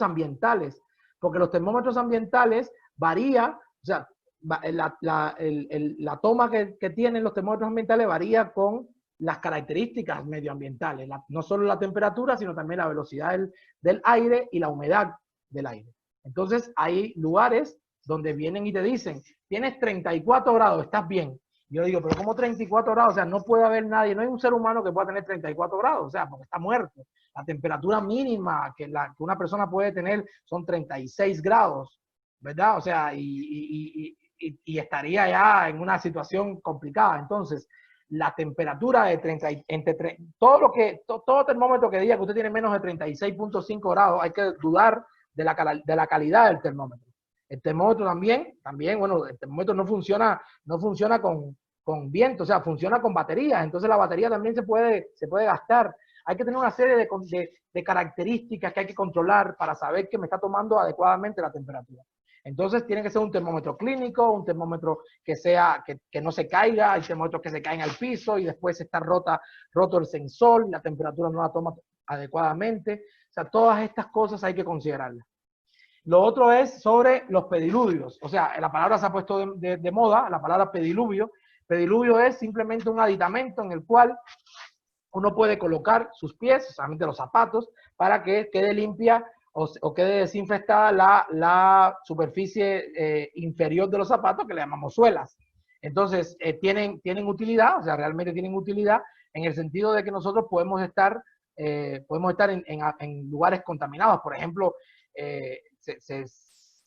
ambientales, porque los termómetros ambientales varía, o sea, la toma que tienen los termómetros ambientales varía con las características medioambientales, no solo la temperatura, sino también la velocidad del aire y la humedad del aire. Entonces, hay lugares donde vienen y te dicen, tienes 34 grados, estás bien. Yo digo, pero ¿cómo 34 grados? O sea, no puede haber nadie, no hay un ser humano que pueda tener 34 grados, o sea, porque está muerto. La temperatura mínima que una persona puede tener son 36 grados, ¿verdad? O sea, y estaría ya en una situación complicada. Entonces, la temperatura de 30, todo termómetro que diga que usted tiene menos de 36.5 grados, hay que dudar de la calidad del termómetro. El termómetro también, bueno, el termómetro no funciona con viento, o sea, funciona con baterías, entonces la batería también se puede gastar. Hay que tener una serie de características que hay que controlar para saber que me está tomando adecuadamente la temperatura. Entonces tiene que ser un termómetro clínico, un termómetro que no se caiga, hay termómetros que se caen al piso y después está roto el sensor, la temperatura no la toma adecuadamente. O sea, todas estas cosas hay que considerarlas. Lo otro es sobre los pediluvios. O sea, la palabra se ha puesto de moda, la palabra pediluvio. Pediluvio es simplemente un aditamento en el cual uno puede colocar sus pies, solamente los zapatos, para que quede limpia o quede desinfectada la superficie inferior de los zapatos, que le llamamos suelas. Entonces, tienen utilidad, o sea, realmente tienen utilidad en el sentido de que nosotros podemos estar en lugares contaminados. Por ejemplo,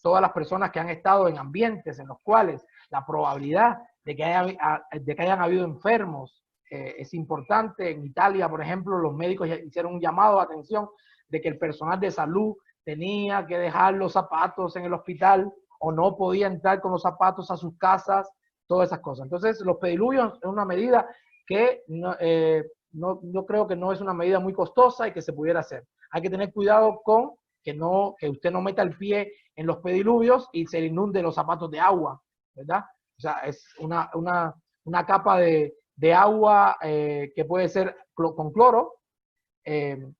todas las personas que han estado en ambientes en los cuales la probabilidad de que hayan habido enfermos es importante. En Italia, por ejemplo, los médicos hicieron un llamado de atención de que el personal de salud tenía que dejar los zapatos en el hospital o no podía entrar con los zapatos a sus casas, todas esas cosas. Entonces, los pediluvios es una medida que yo creo que no es una medida muy costosa y que se pudiera hacer. Hay que tener cuidado con que usted no meta el pie en los pediluvios y se le inunde los zapatos de agua, ¿verdad? O sea, es una capa de agua que puede ser con cloro.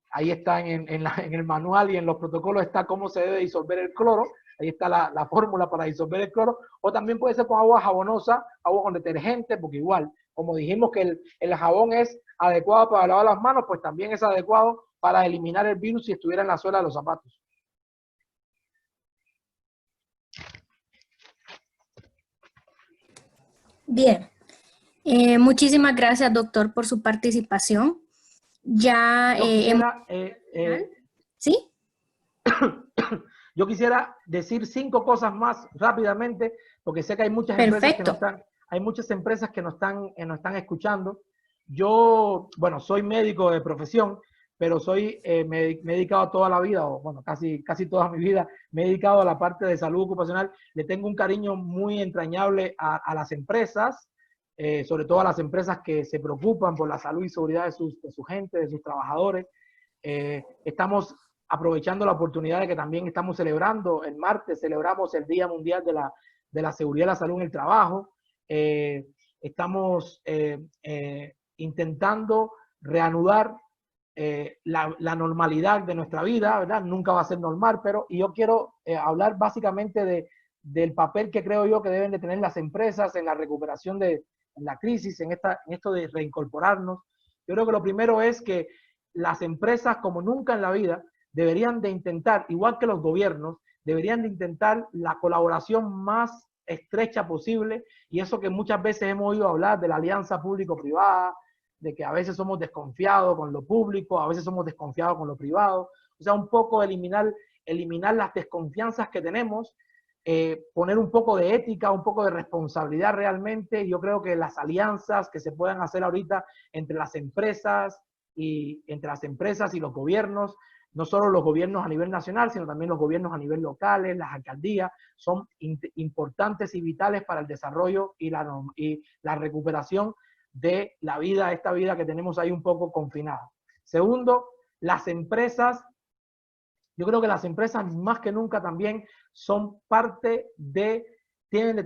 Ahí está en el manual y en los protocolos está cómo se debe disolver el cloro. Ahí está la fórmula para disolver el cloro. O también puede ser con agua jabonosa, agua con detergente, porque igual, como dijimos que el jabón es adecuado para lavar las manos, pues también es adecuado para eliminar el virus si estuviera en la suela de los zapatos. Bien. Muchísimas gracias, doctor, por su participación. Ya Yo quisiera, ¿sí? Yo quisiera decir 5 cosas más rápidamente, porque sé que hay muchas empresas que nos están escuchando. Yo, bueno, soy médico de profesión, pero me he dedicado toda la vida, o bueno, casi toda mi vida, me he dedicado a la parte de salud ocupacional. Le tengo un cariño muy entrañable a las empresas, sobre todo a las empresas que se preocupan por la salud y seguridad de su gente, de sus trabajadores. Estamos aprovechando la oportunidad de que también estamos celebrando, el martes celebramos el Día Mundial de la Seguridad y la Salud en el Trabajo. Estamos intentando reanudar la normalidad de nuestra vida, ¿verdad? Nunca va a ser normal, y yo quiero hablar básicamente del papel que creo yo que deben de tener las empresas en la recuperación de la crisis, en esto de reincorporarnos. Yo creo que lo primero es que las empresas, como nunca en la vida, deberían de intentar, igual que los gobiernos, deberían de intentar la colaboración más estrecha posible, y eso que muchas veces hemos oído hablar de la alianza público-privada, de que a veces somos desconfiados con lo público, a veces somos desconfiados con lo privado. O sea, un poco eliminar las desconfianzas que tenemos, poner un poco de ética, un poco de responsabilidad realmente. Yo creo que las alianzas que se puedan hacer ahorita entre las empresas y los gobiernos, no solo los gobiernos a nivel nacional, sino también los gobiernos a nivel local, las alcaldías, son importantes y vitales para el desarrollo y la recuperación de la vida, esta vida que tenemos ahí un poco confinada. Segundo, las empresas, yo creo que las empresas más que nunca también son parte tienen que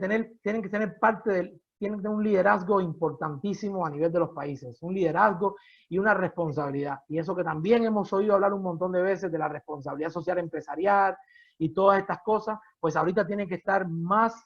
tener un liderazgo importantísimo a nivel de los países, un liderazgo y una responsabilidad. Y eso que también hemos oído hablar un montón de veces de la responsabilidad social empresarial y todas estas cosas, pues ahorita tienen que estar más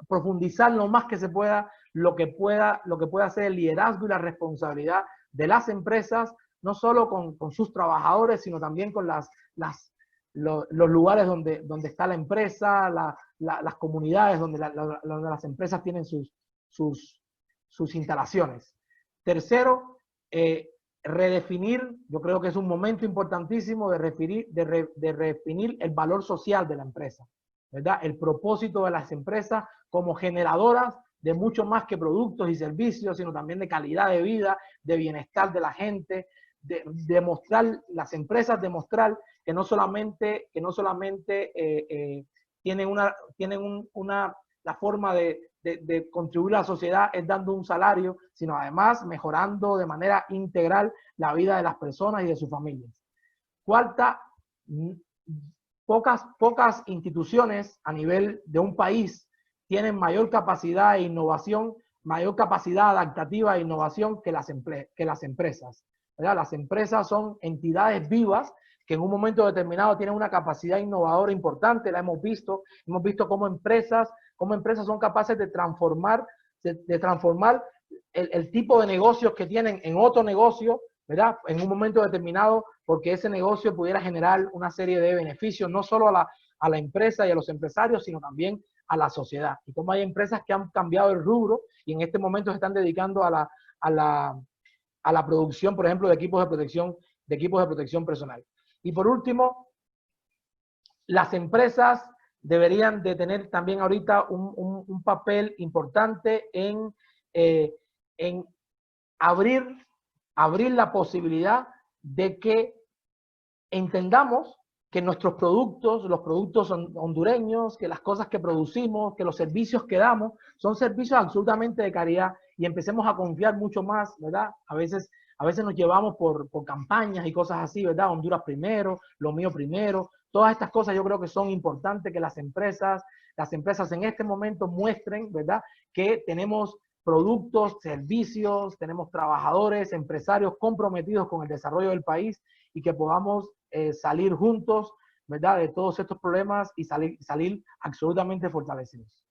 profundizar lo más que se pueda lo que pueda ser el liderazgo y la responsabilidad de las empresas, no solo con sus trabajadores, sino también con los lugares donde está la empresa, las comunidades donde las empresas tienen sus instalaciones. Tercero, redefinir, yo creo que es un momento importantísimo de redefinir el valor social de la empresa, ¿verdad? El propósito de las empresas como generadoras de mucho más que productos y servicios, sino también de calidad de vida, de bienestar de la gente, las empresas demostrar que no solamente tienen la forma de contribuir a la sociedad es dando un salario, sino además mejorando de manera integral la vida de las personas y de sus familias. Cuarta, pocas instituciones a nivel de un país tienen mayor capacidad de innovación, mayor capacidad adaptativa e innovación que las empresas, ¿verdad? Las empresas son entidades vivas que en un momento determinado tienen una capacidad innovadora importante, la hemos visto cómo empresas son capaces de transformar el tipo de negocios que tienen en otro negocio, ¿verdad? En un momento determinado, porque ese negocio pudiera generar una serie de beneficios, no solo a la empresa y a los empresarios, sino también a la sociedad. Y como hay empresas que han cambiado el rubro y en este momento se están dedicando a la producción, por ejemplo, de equipos de protección personal. Y por último, las empresas deberían de tener también ahorita un papel importante en abrir la posibilidad de que entendamos que nuestros productos, los productos hondureños, que las cosas que producimos, que los servicios que damos, son servicios absolutamente de calidad y empecemos a confiar mucho más, ¿verdad? A veces nos llevamos por campañas y cosas así, ¿verdad? Honduras primero, lo mío primero. Todas estas cosas yo creo que son importantes que las empresas en este momento muestren, ¿verdad? Que tenemos productos, servicios, tenemos trabajadores, empresarios comprometidos con el desarrollo del país y que podamos salir juntos, ¿verdad? De todos estos problemas y salir absolutamente fortalecidos.